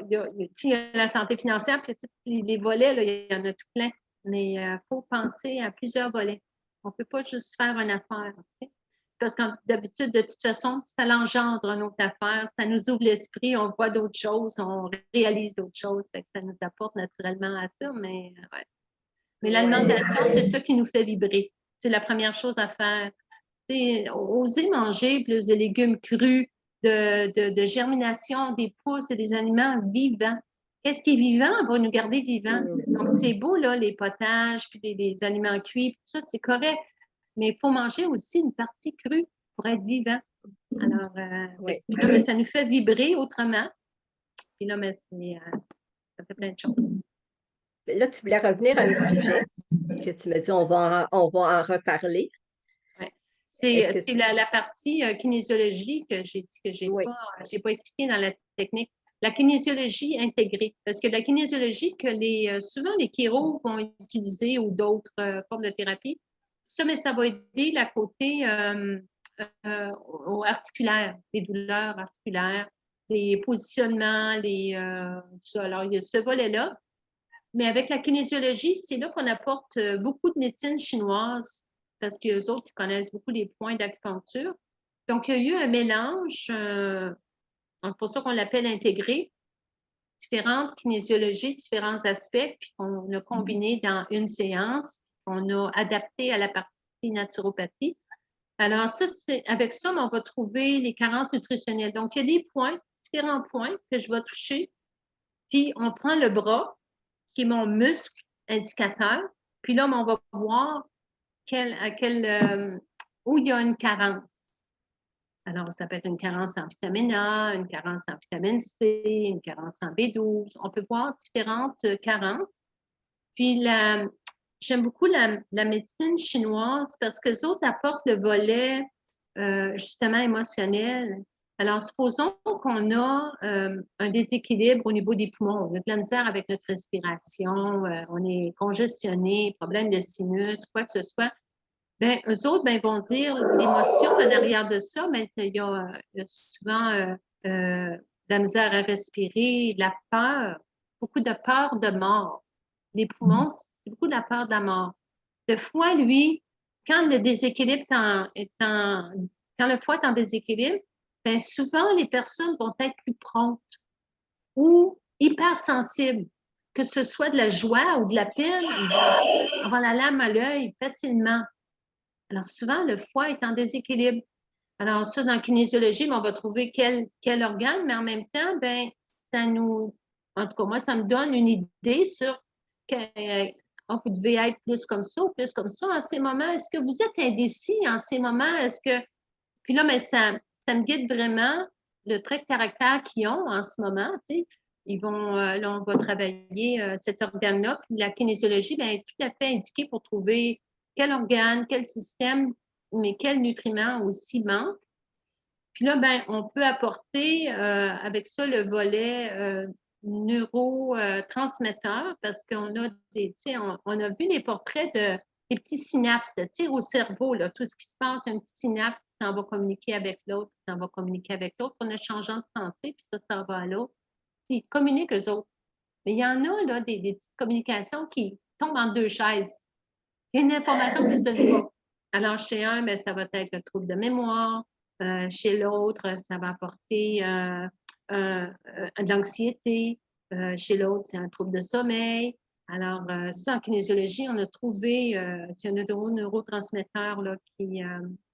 la santé financière, puis tous les volets, là, il y en a tout plein. Mais il faut penser à plusieurs volets. On ne peut pas juste faire une affaire. Tu sais. Parce que d'habitude, de toute façon, ça l'engendre une autre affaire, ça nous ouvre l'esprit, on voit d'autres choses, on réalise d'autres choses, fait que ça nous apporte naturellement à ça, mais ouais. Mais l'alimentation, c'est ça qui nous fait vibrer. C'est la première chose à faire. T'sais, oser manger plus de légumes crus, de germination, des pousses et des aliments vivants. Qu'est-ce qui est vivant va nous garder vivants. Donc, c'est beau, là, les potages, puis les aliments cuits, tout ça, c'est correct. Mais il faut manger aussi une partie crue pour être vivant. Alors, puis là, mais ça nous fait vibrer autrement. Puis là, mais ça fait plein de choses.
Là, tu voulais revenir à un sujet que tu me dis, on va en reparler.
Ouais.
Est-ce
C'est
que tu...
la partie kinésiologie que j'ai dit que j'ai pas expliqué dans la technique. La kinésiologie intégrée. Parce que la kinésiologie que souvent les chiro vont utiliser ou d'autres formes de thérapie, ça, mais ça va aider la côté articulaire, les douleurs articulaires, les positionnements, tout ça. Alors, il y a ce volet-là. Mais avec la kinésiologie, c'est là qu'on apporte beaucoup de médecine chinoise parce qu'eux autres, ils connaissent beaucoup les points d'acupuncture. Donc, il y a eu un mélange, c'est pour ça qu'on l'appelle intégré, différentes kinésiologies, différents aspects, puis qu'on a combiné dans une séance, qu'on a adapté à la partie naturopathie. Alors, ça, avec ça, on va trouver les carences nutritionnelles. Donc, il y a des points, différents points que je vais toucher. Puis, on prend le bras, qui est mon muscle indicateur. Puis là, on va voir où il y a une carence. Alors, ça peut être une carence en vitamine A, une carence en vitamine C, une carence en B12. On peut voir différentes carences. Puis j'aime beaucoup la médecine chinoise parce que les autres apportent le volet justement émotionnel. Alors, supposons qu'on a un déséquilibre au niveau des poumons, on a de la misère avec notre respiration, on est congestionné, problème de sinus, quoi que ce soit. Ben, eux autres, ben, ils vont dire l'émotion en arrière de ça, mais il y a souvent de la misère à respirer, de la peur, beaucoup de peur de mort. Les poumons, c'est beaucoup de la peur de la mort. Le foie, lui, quand le déséquilibre quand le foie est en déséquilibre, ben, souvent les personnes vont être plus promptes ou hypersensibles, que ce soit de la joie ou de la peine, ils vont avoir la lame à l'œil facilement. Alors, souvent, le foie est en déséquilibre. Alors, ça, dans la kinésiologie, ben, on va trouver quel organe, mais en même temps, ben, en tout cas, moi, ça me donne une idée sur que vous devez être plus comme ça ou plus comme ça en ces moments. Est-ce que vous êtes indécis en ces moments? Puis là, mais ça me guide vraiment le trait de caractère qu'ils ont en ce moment, tu sais. Là, on va travailler cet organe-là. Puis la kinésiologie, bien, est tout à fait indiquée pour trouver quel organe, quel système, mais quel nutriment aussi manque. Puis là, ben, on peut apporter avec ça le volet neurotransmetteur parce qu'on a tu sais, on a vu les portraits des petits synapses, tu sais, au cerveau, là, tout ce qui se passe, un petit synapse qui s'en va communiquer avec l'autre, qui s'en va communiquer avec l'autre, on a changeant de pensée, puis ça s'en va à l'autre. Puis ils communiquent eux autres. Mais il y en a, là, des petites communications qui tombent en deux chaises. Il y a une information qui se donne pas. Alors, chez un, bien, ça va être le trouble de mémoire. Chez l'autre, ça va apporter de l'anxiété. Chez l'autre, c'est un trouble de sommeil. Alors, ça, en kinésiologie, on a trouvé, c'est un neurotransmetteur là, qui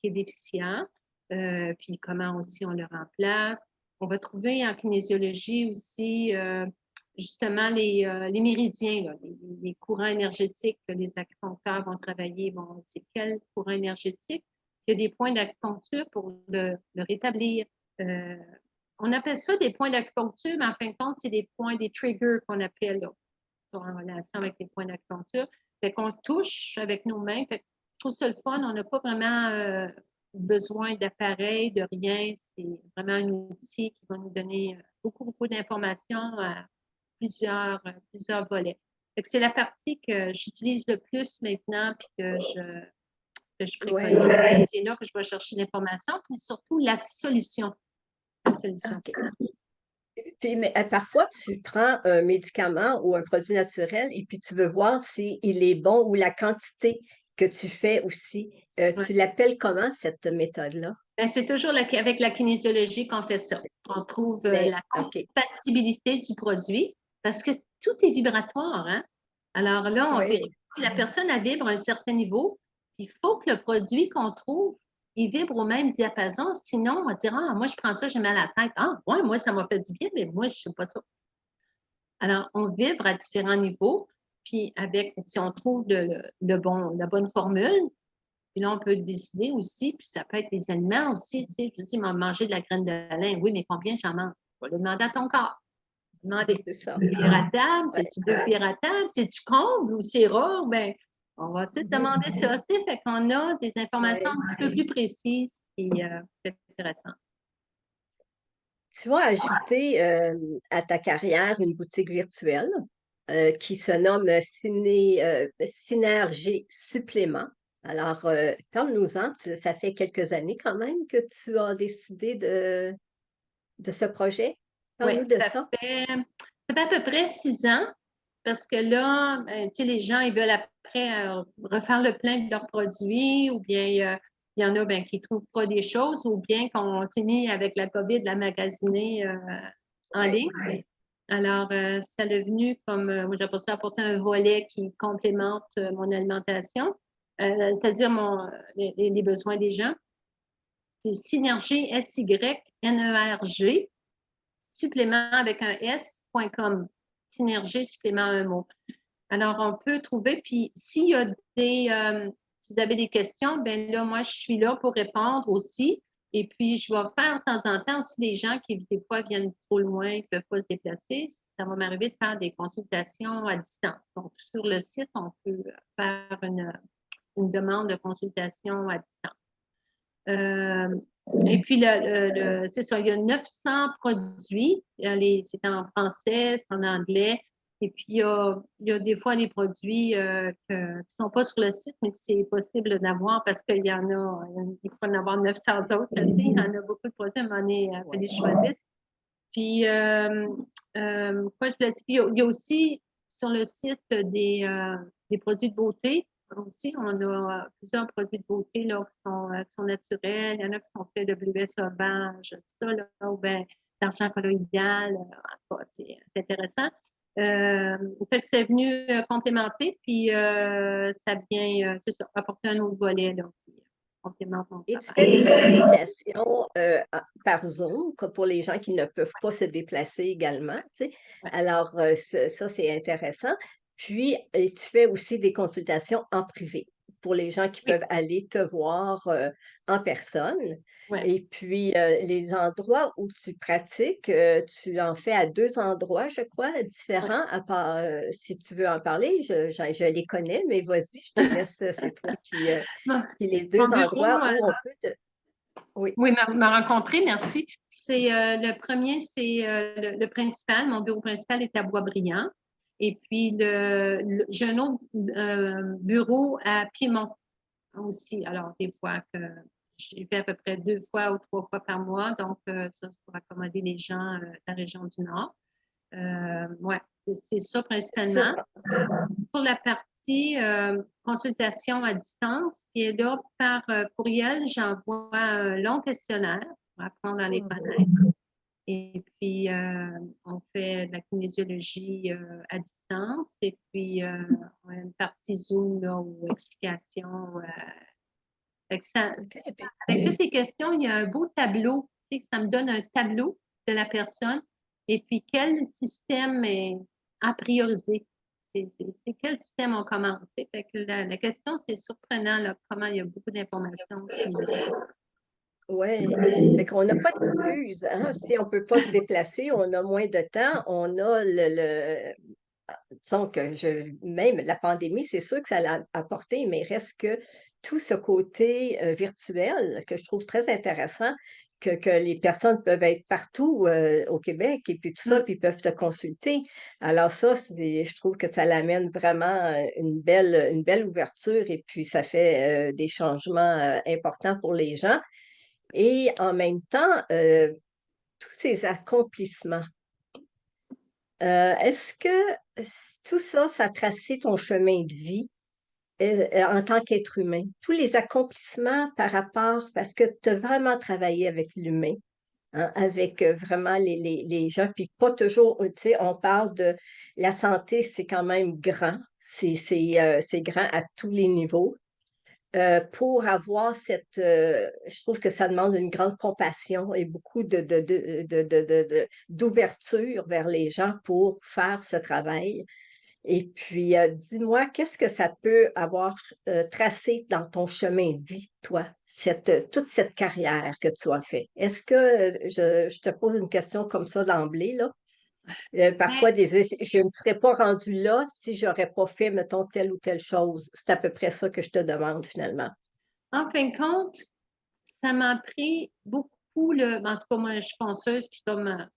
est déficient. Puis, comment aussi on le remplace. On va trouver en kinésiologie aussi justement les méridiens, là, les courants énergétiques que les acupuncteurs vont travailler. Bon, c'est quel courant énergétique? Il y a des points d'acupuncture pour le rétablir. Euh, on appelle ça des points d'acupuncture, mais en fin de compte, c'est des points, des triggers qu'on appelle là, en relation avec les points d'acupuncture. Fait qu'on touche avec nos mains. Fait que je trouve ça le fun. On n'a pas vraiment besoin d'appareil, de rien. C'est vraiment un outil qui va nous donner beaucoup, beaucoup d'informations plusieurs volets. C'est la partie que j'utilise le plus maintenant puis que je préconise.
Ouais.
C'est là que je vais chercher l'information, puis surtout la solution. La solution.
OK. Puis, mais, parfois, tu prends un médicament ou un produit naturel et puis tu veux voir s'il est bon ou la quantité que tu fais aussi.
Ouais.
Tu l'appelles comment, cette méthode-là?
Ben, c'est toujours avec la kinésiologie qu'on fait ça. On trouve
Mais,
la
OK.
compatibilité du produit parce que tout est vibratoire. Hein? Alors là, on
Oui,
vérifie que la personne a vibre à un certain niveau. Il faut que le produit qu'on trouve, il vibre au même diapason. Sinon, on va dire, ah, moi, je prends ça, j'ai mal à la tête. Ah, ouais, moi, ça m'a fait du bien, mais moi, je ne sais pas ça. Alors, on vibre à différents niveaux. Puis, si on trouve la bonne formule, puis là, on peut décider aussi, puis ça peut être des aliments aussi. Tu sais, je dis, manger de la graine de lin. Oui, mais combien j'en mange? Tu vas le demander à ton corps. Demander,
c'est ça.
cuillère à table,
Ouais.
c'est-tu 2 cuillères à table, c'est-tu comble ou c'est rare? Ben, on va tout demander ça. Tu sais, fait qu'on a des informations un petit peu plus précises et c'est intéressant.
Tu vas ajouter à ta carrière une boutique virtuelle qui se nomme Synergie Supplément. Alors, parle-nous-en. Ça fait quelques années quand même que tu as décidé de ce projet.
Oui,
Parle-nous de ça.
ça fait à peu près 6 ans parce que là, tu sais, les gens, ils veulent après refaire le plein de leurs produits ou bien il y en a ben, qui ne trouvent pas des choses ou bien qu'on s'est mis avec la COVID à magasiner en ligne. Alors, ça est devenu comme, moi j'appelle ça apporter un volet qui complémente mon alimentation, c'est-à-dire les besoins des gens. C'est Synergie, SYNERG, supplément avec un S.com. Synergie, supplément un mot. Alors, on peut trouver, puis s'il y a si vous avez des questions, ben là, moi, je suis là pour répondre aussi. Et puis, je vais faire de temps en temps aussi des gens qui, des fois, viennent trop loin, ne peuvent pas se déplacer. Ça va m'arriver de faire des consultations à distance. Donc, sur le site, on peut faire une demande de consultation à distance. Et puis, c'est ça, il y a 900 produits. C'est en français, c'est en anglais. Et puis, il y a des fois des produits qui ne sont pas sur le site, mais que c'est possible d'avoir parce qu'il y en a, il faut en avoir 900 autres. Là, il y en a beaucoup de produits, à un moment donné, il faut les choisir. Puis, quoi je voulais dire? Puis, il y a aussi sur le site des produits de beauté. Aussi, on a plusieurs produits de beauté là, qui sont naturels. Il y en a qui sont faits de bleuets sauvages, tout ça, là, ou bien d'argent colloïdal. En tout cas, c'est intéressant. Fait que c'est venu complémenter, puis ça vient, c'est ça, apporter un autre volet là, qui complémente mon
Et tu
travail.
fais des consultations par Zoom pour les gens qui ne peuvent pas se déplacer également, tu sais.
Ouais.
Alors, ça, c'est intéressant. Puis, tu fais aussi des consultations en privé pour les gens qui
Oui.
peuvent aller te voir en personne.
Ouais.
Et puis, les endroits où tu pratiques, tu en fais à 2 endroits, je crois, différents, à part, si tu veux en parler, je les connais, mais vas-y, je te laisse, c'est toi qui,
Mon
puis les
mon
2 endroits
bureau,
où on peut te... Oui,
oui, me rencontrer, merci. C'est le premier, c'est le principal. Mon bureau principal est à Boisbriand. Et puis, j'ai un autre bureau à Piémont aussi. Alors, des fois que j'y vais à peu près 2 fois ou 3 fois par mois. Donc, ça, c'est pour accommoder les gens de la région du Nord. Ouais, c'est ça principalement.
sur...
Pour la partie consultation à distance, qui est là par courriel, j'envoie un long questionnaire pour apprendre à les connaître. Et puis, on fait de la kinésiologie à distance. Et puis, on a une partie Zoom là, ou explication.
OK.
Avec toutes les questions, il y a un beau tableau. Tu sais, ça me donne un tableau de la personne. Et puis, quel système est à prioriser? C'est quel système on commence? Fait que la question, c'est surprenant là, comment il y a beaucoup d'informations.
Oui, fait qu'on n'a pas d'excuses, hein. Si on ne peut pas se déplacer, on a moins de temps, on a disons que même la pandémie, c'est sûr que ça l'a apporté, mais reste que tout ce côté virtuel que je trouve très intéressant, que les personnes peuvent être partout au Québec et puis tout ça, puis peuvent te consulter. Alors ça, je trouve que ça l'amène vraiment une belle ouverture et puis ça fait des changements importants pour les gens. Et en même temps, tous ces accomplissements. Est-ce que tout ça, ça a tracé ton chemin de vie en tant qu'être humain? Tous les accomplissements par rapport, parce que tu as vraiment travaillé avec l'humain, hein, avec vraiment les gens, puis pas toujours, tu sais, on parle de la santé, c'est quand même grand, c'est grand à tous les niveaux. Pour avoir je trouve que ça demande une grande compassion et beaucoup d'ouverture vers les gens pour faire ce travail. Et puis, dis-moi, qu'est-ce que ça peut avoir tracé dans ton chemin de vie, toi, toute cette carrière que tu as fait? Est-ce que, je te pose une question comme ça d'emblée, là? Parfois, je ne serais pas rendue là si j'aurais pas fait, mettons, telle ou telle chose. C'est à peu près ça que je te demande finalement.
En fin de compte, ça m'a pris beaucoup, en tout cas, moi, je suis fonceuse, puis comme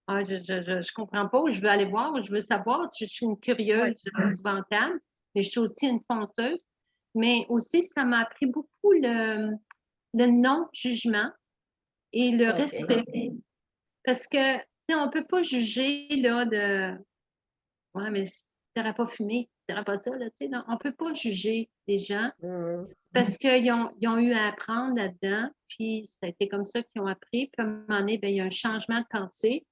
je comprends pas, je veux aller voir, je veux savoir, je suis une
Ouais.
curieuse épouvantable, mais je suis aussi une fonceuse. Mais aussi, ça m'a appris beaucoup le non-jugement et le
OK.
respect. Parce que, tu sais, on peut pas juger, là, ouais, mais si tu n'aurais pas fumé, tu n'aurais pas ça, là, tu sais, non, on peut pas juger les gens
Mhm.
parce ils ont eu à apprendre là-dedans, puis ça a été comme ça qu'ils ont appris, puis à un moment donné, ben, il y a un changement de pensée.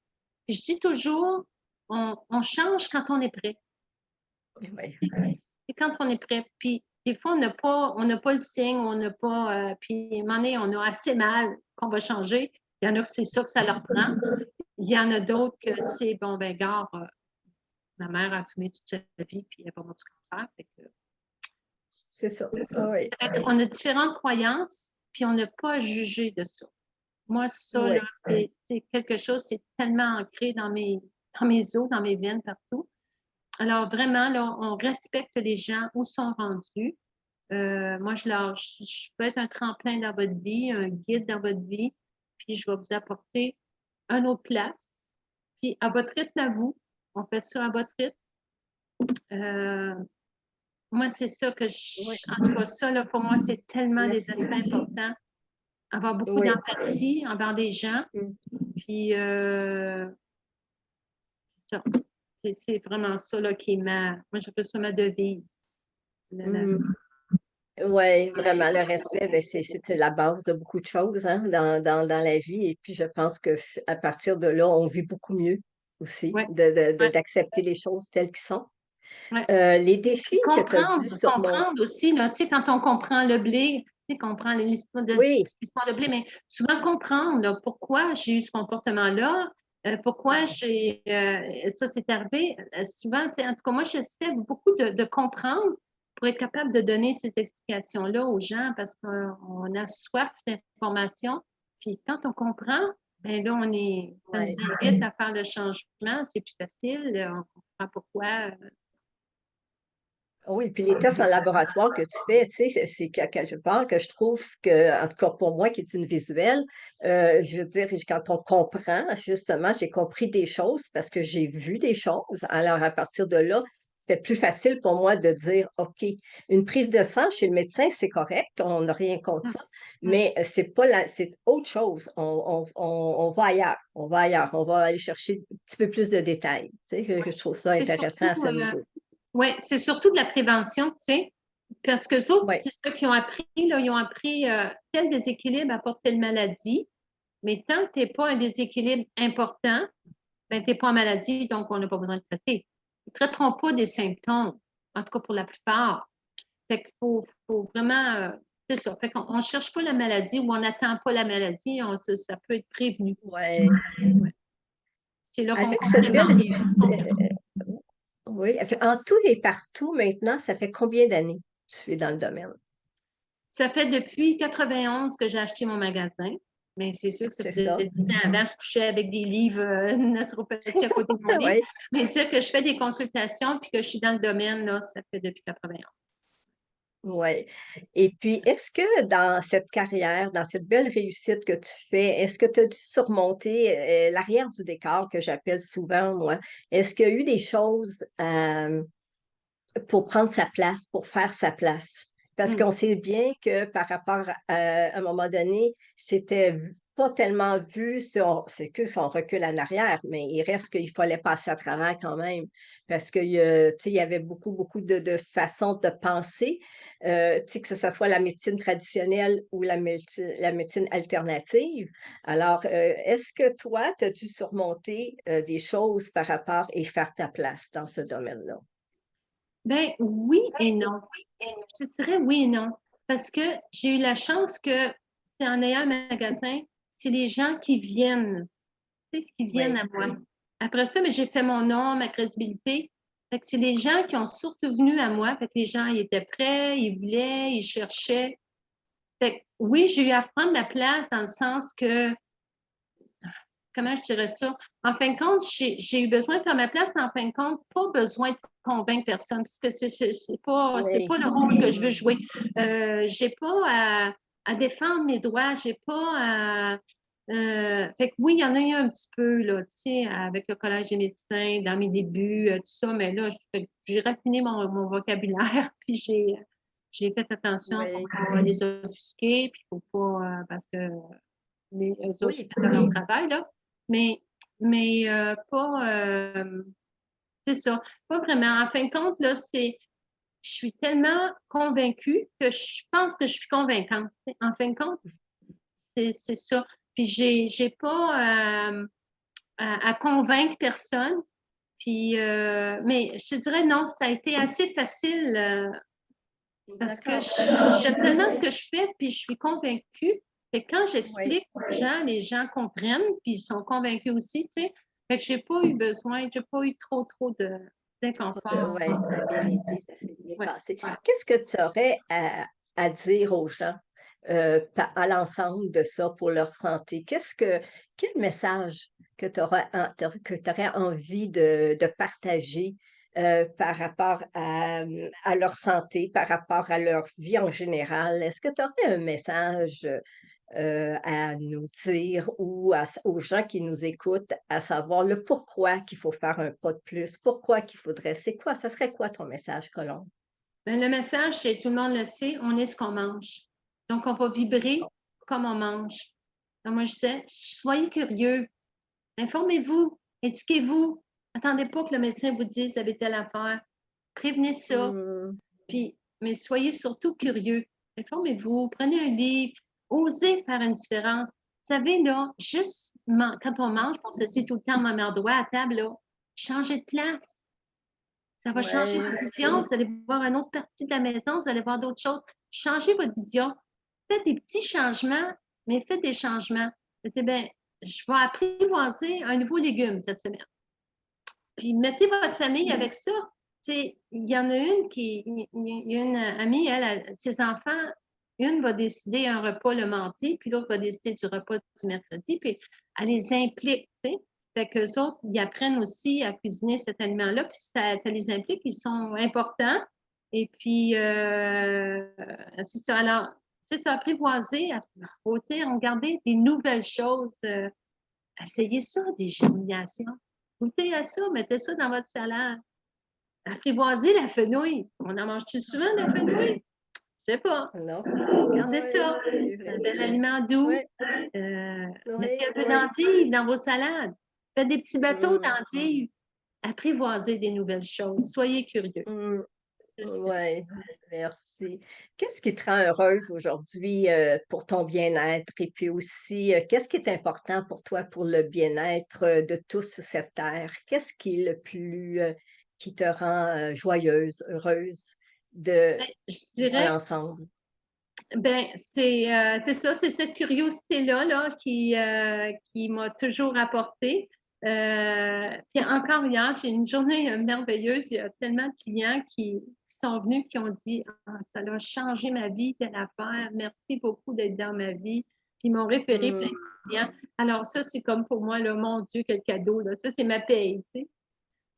Puis je dis toujours, on change quand on est prêt.
Ouais.
C'est quand on est prêt. Puis des fois, on n'a pas le signe, on n'a pas. Puis à un moment donné, on a assez mal qu'on va changer. Il y en a que c'est ça que ça leur prend. Il y en a d'autres que c'est bon, ben, gars, ma mère a fumé toute sa vie, puis elle n'a pas mort du cancer.
C'est ça. Ah oui.
On a différentes croyances, puis on n'a pas à juger de ça. Moi, ça,
Oui.
là, c'est quelque chose, c'est tellement ancré dans mes os, dans mes veines, partout. Alors, vraiment, là, on respecte les gens où sont rendus. Moi, je peux être un tremplin dans votre vie, un guide dans votre vie, puis je vais vous apporter une autre place. Puis à votre rythme à vous, on fait ça à votre rythme. Moi, c'est ça que
Oui.
en tout cas, ça, là, pour moi, c'est tellement des
Merci.
aspects importants. Avoir beaucoup
Oui.
d'empathie envers des gens.
Mm.
Puis, ça, c'est vraiment ça là, qui est moi, j'appelle ça ma devise.
Oui, vraiment, le respect, ben, c'est la base de beaucoup de choses hein, dans la vie. Et puis, je pense qu'à partir de là, on vit beaucoup mieux aussi,
Ouais, ouais,
d'accepter les choses telles qu'elles sont.
ouais.
Les
Puis
défis que tu as dû surmonter.
comprendre aussi, là, tu sais, quand on comprend le blé, tu sais, comprend l'histoire
Oui,
de blé, mais souvent comprendre là, pourquoi j'ai eu ce comportement-là, pourquoi ça s'est arrivé. Souvent, tu sais, en tout cas, moi, j'essaie beaucoup de comprendre pour être capable de donner ces explications-là aux gens parce qu'on a soif d'informations. Puis quand on comprend, ben là, ça nous
ouais.
invite à faire le changement, c'est plus facile, on comprend pourquoi.
Oui, puis les tests en laboratoire que tu fais, tu sais, c'est quelque part que je trouve que, en tout cas pour moi qui est une visuelle, je veux dire, quand on comprend, justement, j'ai compris des choses parce que j'ai vu des choses. Alors, à partir de là, c'était plus facile pour moi de dire, OK, une prise de sang chez le médecin, c'est correct, on n'a rien contre
Hum,
ça,
hum.
mais c'est pas c'est autre chose. On va ailleurs, on va ailleurs, on va aller chercher un petit peu plus de détails. Tu sais, que je trouve ça
C'est
intéressant à
surtout,
ce niveau.
ouais, c'est surtout de la prévention, tu sais, parce que autres,
Oui,
c'est ceux qui ont appris, là, ils ont appris tel déséquilibre apporte telle maladie, mais tant que tu n'es pas un déséquilibre important, ben, tu n'es pas en maladie, donc on n'a pas besoin de traiter. Ils ne traiteront pas des symptômes, en tout cas pour la plupart. Fait qu'il faut vraiment, c'est ça. Fait qu'on ne cherche pas la maladie ou on n'attend pas la maladie, ça peut être prévenu.
oui.
Ouais. C'est là qu'on
Avec cette belle
complémente.
réussite, oui, en tout et partout maintenant, ça fait combien d'années que tu es dans le domaine?
Ça fait depuis 91 que j'ai acheté mon magasin. Mais c'est sûr que ça
C'est
faisait
ça?
10 ans avant, je couchais avec des livres naturopathie à côté de mon lit.
Oui,
Mais dire que je fais des consultations puis que je suis dans le domaine, là, ça fait depuis 91.
oui. Et puis, est-ce que dans cette carrière, dans cette belle réussite que tu fais, est-ce que tu as dû surmonter l'arrière du décor que j'appelle souvent, moi? Est-ce qu'il y a eu des choses pour prendre sa place, pour faire sa place? Parce
Mm.
qu'on sait bien que par rapport à un moment donné, c'était pas tellement vu, c'est que si on recule en arrière, mais il reste qu'il fallait passer à travers quand même, parce qu'il il y avait beaucoup, beaucoup de façons de penser, tu sais, que ce soit la médecine traditionnelle ou la médecine alternative. Alors, est-ce que toi, tu as dû surmonter des choses par rapport et faire ta place dans ce domaine-là?
Ben oui et non. Je dirais oui et non. Parce que j'ai eu la chance que, c'est en ayant un magasin, c'est les gens qui viennent, tu sais, qui viennent
Oui.
à moi. Après ça, mais j'ai fait mon nom, ma crédibilité. Fait que c'est les gens qui ont surtout venu à moi. Fait que les gens, ils étaient prêts, ils voulaient, ils cherchaient. Fait que oui, j'ai eu à prendre la place dans le sens que, comment je dirais ça? En fin de compte, j'ai eu besoin de faire ma place, mais en fin de compte, pas besoin de convaincre personne, parce que c'est
Oui.
pas le rôle que je veux jouer. J'ai pas à défendre mes droits, j'ai pas à. Fait que oui, il y en a eu un petit peu, là, tu sais, avec le Collège des médecins, dans mes débuts, tout ça, mais là, j'ai raffiné mon vocabulaire, puis j'ai fait attention pour
Oui.
pas les offusquer, puis pour pas, parce que eux autres
Oui,
faisaient leur travail, là. Mais, mais pas, c'est ça, pas vraiment. En fin de compte, là, je suis tellement convaincue que je pense que je suis convaincante. En fin de compte, c'est ça. Puis j'ai pas à convaincre personne. Puis, mais je te dirais non, ça a été assez facile parce que
d'accord.
j'aime tellement ce que je fais, puis je suis convaincue. Et quand
Oui.
j'explique aux gens, les gens comprennent, puis ils sont convaincus aussi, tu sais. Fait que j'ai pas eu besoin, j'ai pas eu trop d'inconfort.
Ouais, ça a bien été, ça s'est bien
Ouais,
passé.
ouais.
Qu'est-ce que tu aurais à dire aux gens? à l'ensemble de ça pour leur santé? Quel message que tu aurais envie de partager par rapport à leur santé, par rapport à leur vie en général? Est-ce que tu aurais un message à nous dire ou aux gens qui nous écoutent, à savoir le pourquoi qu'il faut faire un pas de plus, pourquoi qu'il faudrait, c'est quoi, ça serait quoi ton message, Colombe?
Ben, le message, c'est tout le monde le sait, on est ce qu'on mange. Donc, on va vibrer comme on mange. Donc, moi, je disais, soyez curieux, informez-vous, éduquez-vous. Attendez pas que le médecin vous dise, vous avez telle affaire. Prévenez ça.
Mmh,
Puis, mais soyez surtout curieux. Informez-vous, prenez un livre, osez faire une différence. Vous savez, là, juste quand on mange, on s'assied tout le temps à même endroit à table, là, changez de place. Ça va changer
ouais,
votre vision. Vous allez voir une autre partie de la maison, vous allez voir d'autres choses. Changez votre vision. Faites des petits changements, mais faites des changements. Dites, bien, je vais apprivoiser un nouveau légume cette semaine. Puis mettez votre famille avec ça. Il y en a une il y a une amie, ses enfants, une va décider un repas le mardi, puis l'autre va décider du repas du mercredi, puis elle les implique, tu sais. Fait qu'eux autres, ils apprennent aussi à cuisiner cet aliment-là, puis ça les implique, ils sont importants. Et puis, c'est ça. Alors, c'est ça, apprivoiser, oser regarder des nouvelles choses. Essayez ça, des germinations. Goûtez à ça, mettez ça dans votre salade. Apprivoisez la fenouil. On en mange-tu souvent, la fenouil? Je sais pas.
non,
Regardez
oui,
ça.
c'est
C'est un
vrai.
bel aliment doux.
Oui,
Mettez
oui,
un peu
oui.
d'endives dans vos salades. Faites des petits bateaux
Mmh,
d'endives. Apprivoisez des nouvelles choses. Soyez curieux.
mmh. Oui, merci. Qu'est-ce qui te rend heureuse aujourd'hui pour ton bien-être? Et puis aussi, qu'est-ce qui est important pour toi pour le bien-être de tous sur cette terre? Qu'est-ce qui est le plus qui te rend joyeuse, heureuse de
Ben, je
dans
dirais,
l'ensemble?
ben, c'est ça, c'est cette curiosité-là là, qui m'a toujours apporté. Puis encore hier, j'ai une journée merveilleuse. Il y a tellement de clients qui sont venus, qui ont dit ah, ça a changé ma vie, telle affaire. Merci beaucoup d'être dans ma vie. Puis ils m'ont référé plein
Mmh,
de clients. Alors, ça, c'est comme pour moi, là, mon Dieu, quel cadeau. Là. Ça, c'est ma paye. Tu sais.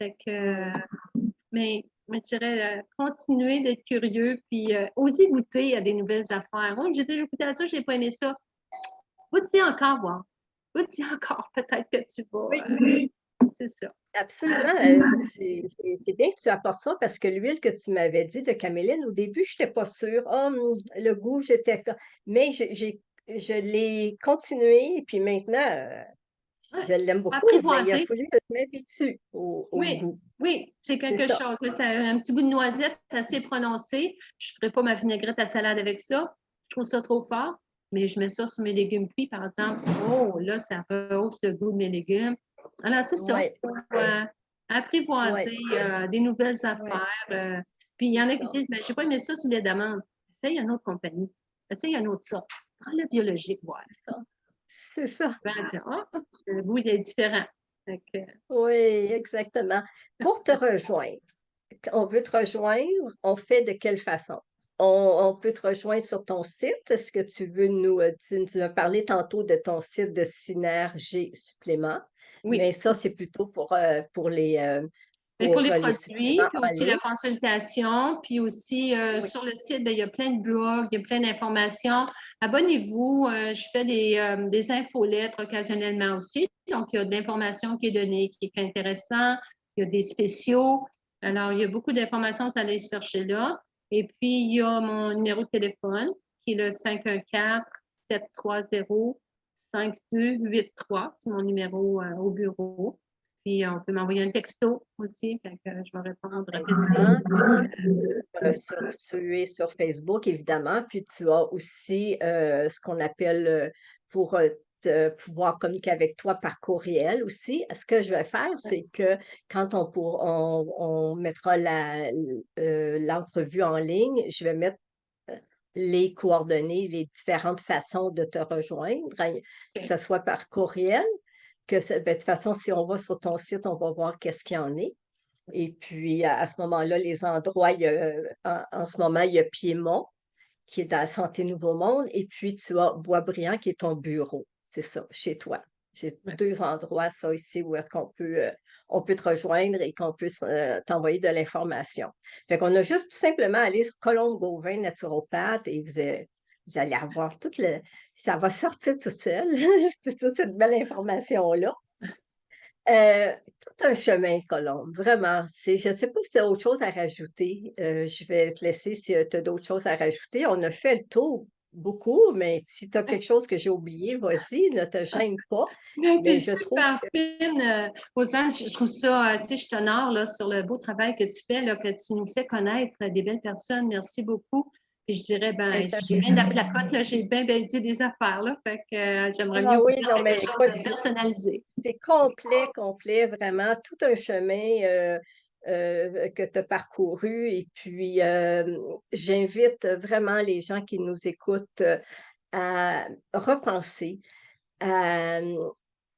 Fait que,
mmh.
mais je dirais, continuer d'être curieux, puis oser goûter à des nouvelles affaires. Oh, j'ai déjà goûté à ça, je n'ai pas aimé ça. Goûte-y encore, voir. Goûte-y encore, peut-être que tu
Oui,
vas. C'est ça.
absolument. C'est bien que tu apportes ça parce que l'huile que tu m'avais dit de caméline, au début, je n'étais pas sûre. Oh, le goût, mais je l'ai continué et puis maintenant,
Ouais.
je l'aime beaucoup, mais il a
Apprivoiser.
fallu que je m'habitue au
Oui,
goût.
oui, c'est
C'est
quelque
ça.
chose. Mais ça a un petit goût de noisette assez prononcé. Je ne ferai pas ma vinaigrette à salade avec ça. Je trouve ça trop fort. Mais je mets ça sur mes légumes cuits, par exemple. Oh, là, ça rehausse le goût de mes légumes. Alors, c'est ça.
Oui,
Faut, apprivoiser
oui,
des nouvelles
oui,
affaires. Puis, il y
c'est
en a qui
ça.
disent, ben, je n'ai pas aimé ça du lait d'amande. Essaye une autre compagnie. Essaye une autre sorte. Prends le biologique, voilà.
Ça. C'est ça.
Ben, dire, ah, le goût il est différent. Fait que,
Oui, exactement. Pour te rejoindre, on veut te rejoindre, on fait de quelle façon? On peut te rejoindre sur ton site. Est-ce que tu veux tu nous as parlé tantôt de ton site de Synergie Supplément,
oui,
mais ça, c'est plutôt
mais pour les
pour les
produits,
suppléments
puis
en
aussi la
ligne.
consultation, puis aussi
Oui,
sur le site, bien, il y a plein de blogs, il y a plein d'informations. Abonnez-vous, je fais des infolettres occasionnellement aussi. Donc, il y a de l'information qui est donnée, qui est intéressant. Il y a des spéciaux. Alors, il y a beaucoup d'informations à aller chercher là. Et puis, il y a mon numéro de téléphone qui est le 514-730-5283. C'est mon numéro au bureau. Puis, on peut m'envoyer un texto aussi, fait que je vais répondre rapidement.
exactement. Puis, tu es sur Facebook, évidemment, puis tu as aussi ce qu'on appelle pour pouvoir communiquer avec toi par courriel aussi. Ce que je vais faire, c'est que quand on mettra l'entrevue en ligne, je vais mettre les coordonnées, les différentes façons de te rejoindre, que
OK.
ce soit par courriel, ben, de toute façon, si on va sur ton site, on va voir qu'est-ce qu'il y en est. Et puis, à ce moment-là, les endroits, en ce moment, il y a Piémont, qui est dans la Santé Nouveau Monde, et puis tu as Boisbriand, qui est ton bureau. C'est ça, chez toi. J'ai
Ouais.
2 endroits, ça, ici, où est-ce on peut te rejoindre et qu'on peut t'envoyer de l'information. Fait qu'on a juste tout simplement à aller sur Colombe Gauvin, naturopathe, et vous allez avoir ça va sortir tout seul, c'est toute cette belle information-là. Euh, Tout un chemin, Colombe, vraiment. Je ne sais pas si tu as autre chose à rajouter. Je vais te laisser si tu as d'autres choses à rajouter. On a fait le tour beaucoup, mais si tu as quelque chose que j'ai oublié, vas-y, ne te gêne pas.
T'es
Mais je trouve
super fine, Rosanne. Je trouve ça, tu sais, je t'honore là, sur le beau travail que tu fais, là, que tu nous fais connaître des belles personnes. Merci beaucoup. Puis je dirais,
que
ben,
ça
j'ai bien de la placote, là, j'ai bien dit des affaires, là. Fait que j'aimerais mieux
Ah
vous
oui,
dire
non,
quelque
mais
chose
écoute,
de personnalisé.
c'est complet, complet, vraiment, tout un chemin que tu as parcouru. Et puis, j'invite vraiment les gens qui nous écoutent à repenser à,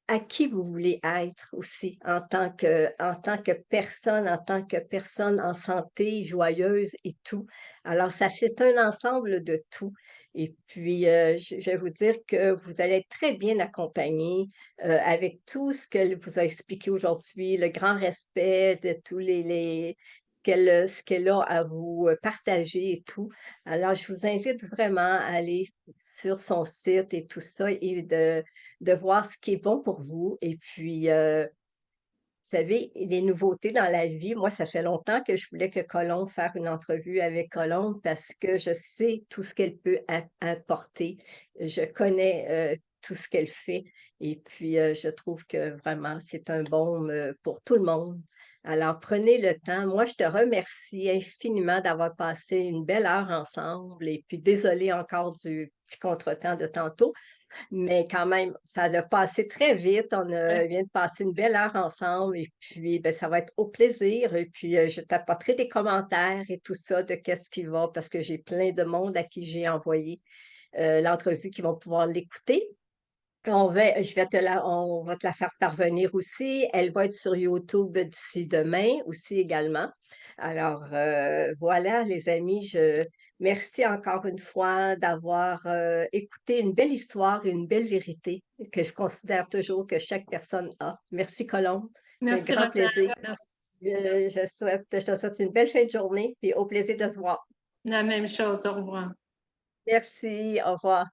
à qui vous voulez être aussi en tant que personne en santé, joyeuse et tout. Alors, ça fait un ensemble de tout. Et puis, je vais vous dire que vous allez être très bien accompagnés avec tout ce qu'elle vous a expliqué aujourd'hui, le grand respect de tous ce qu'elle a à vous partager et tout. Alors, je vous invite vraiment à aller sur son site et tout ça et de voir ce qui est bon pour vous. Et puis, vous savez, les nouveautés dans la vie, moi, ça fait longtemps que je voulais que Colombe faire une entrevue avec Colombe parce que je sais tout ce qu'elle peut apporter. Je connais tout ce qu'elle fait. Et puis, je trouve que vraiment, c'est un baume pour tout le monde. Alors, prenez le temps. Moi, je te remercie infiniment d'avoir passé une belle heure ensemble. Et puis, désolée encore du petit contretemps de tantôt. Mais quand même, ça a passé très vite. Vient de passer une belle heure ensemble et puis ben, ça va être au plaisir. Et puis, je t'apporterai des commentaires et tout ça de qu'est-ce qui va, parce que j'ai plein de monde à qui j'ai envoyé l'entrevue qui vont pouvoir l'écouter. On va te la faire parvenir aussi. Elle va être sur YouTube d'ici demain aussi également. Alors, voilà, les amis, merci encore une fois d'avoir écouté une belle histoire et une belle vérité que je considère toujours que chaque personne a. Merci, Colombe. C'est un
Merci,
grand
Rosanne.
plaisir.
Merci.
Je te souhaite une belle fin de journée et au plaisir de se voir.
La même chose. Au revoir.
Merci, au revoir.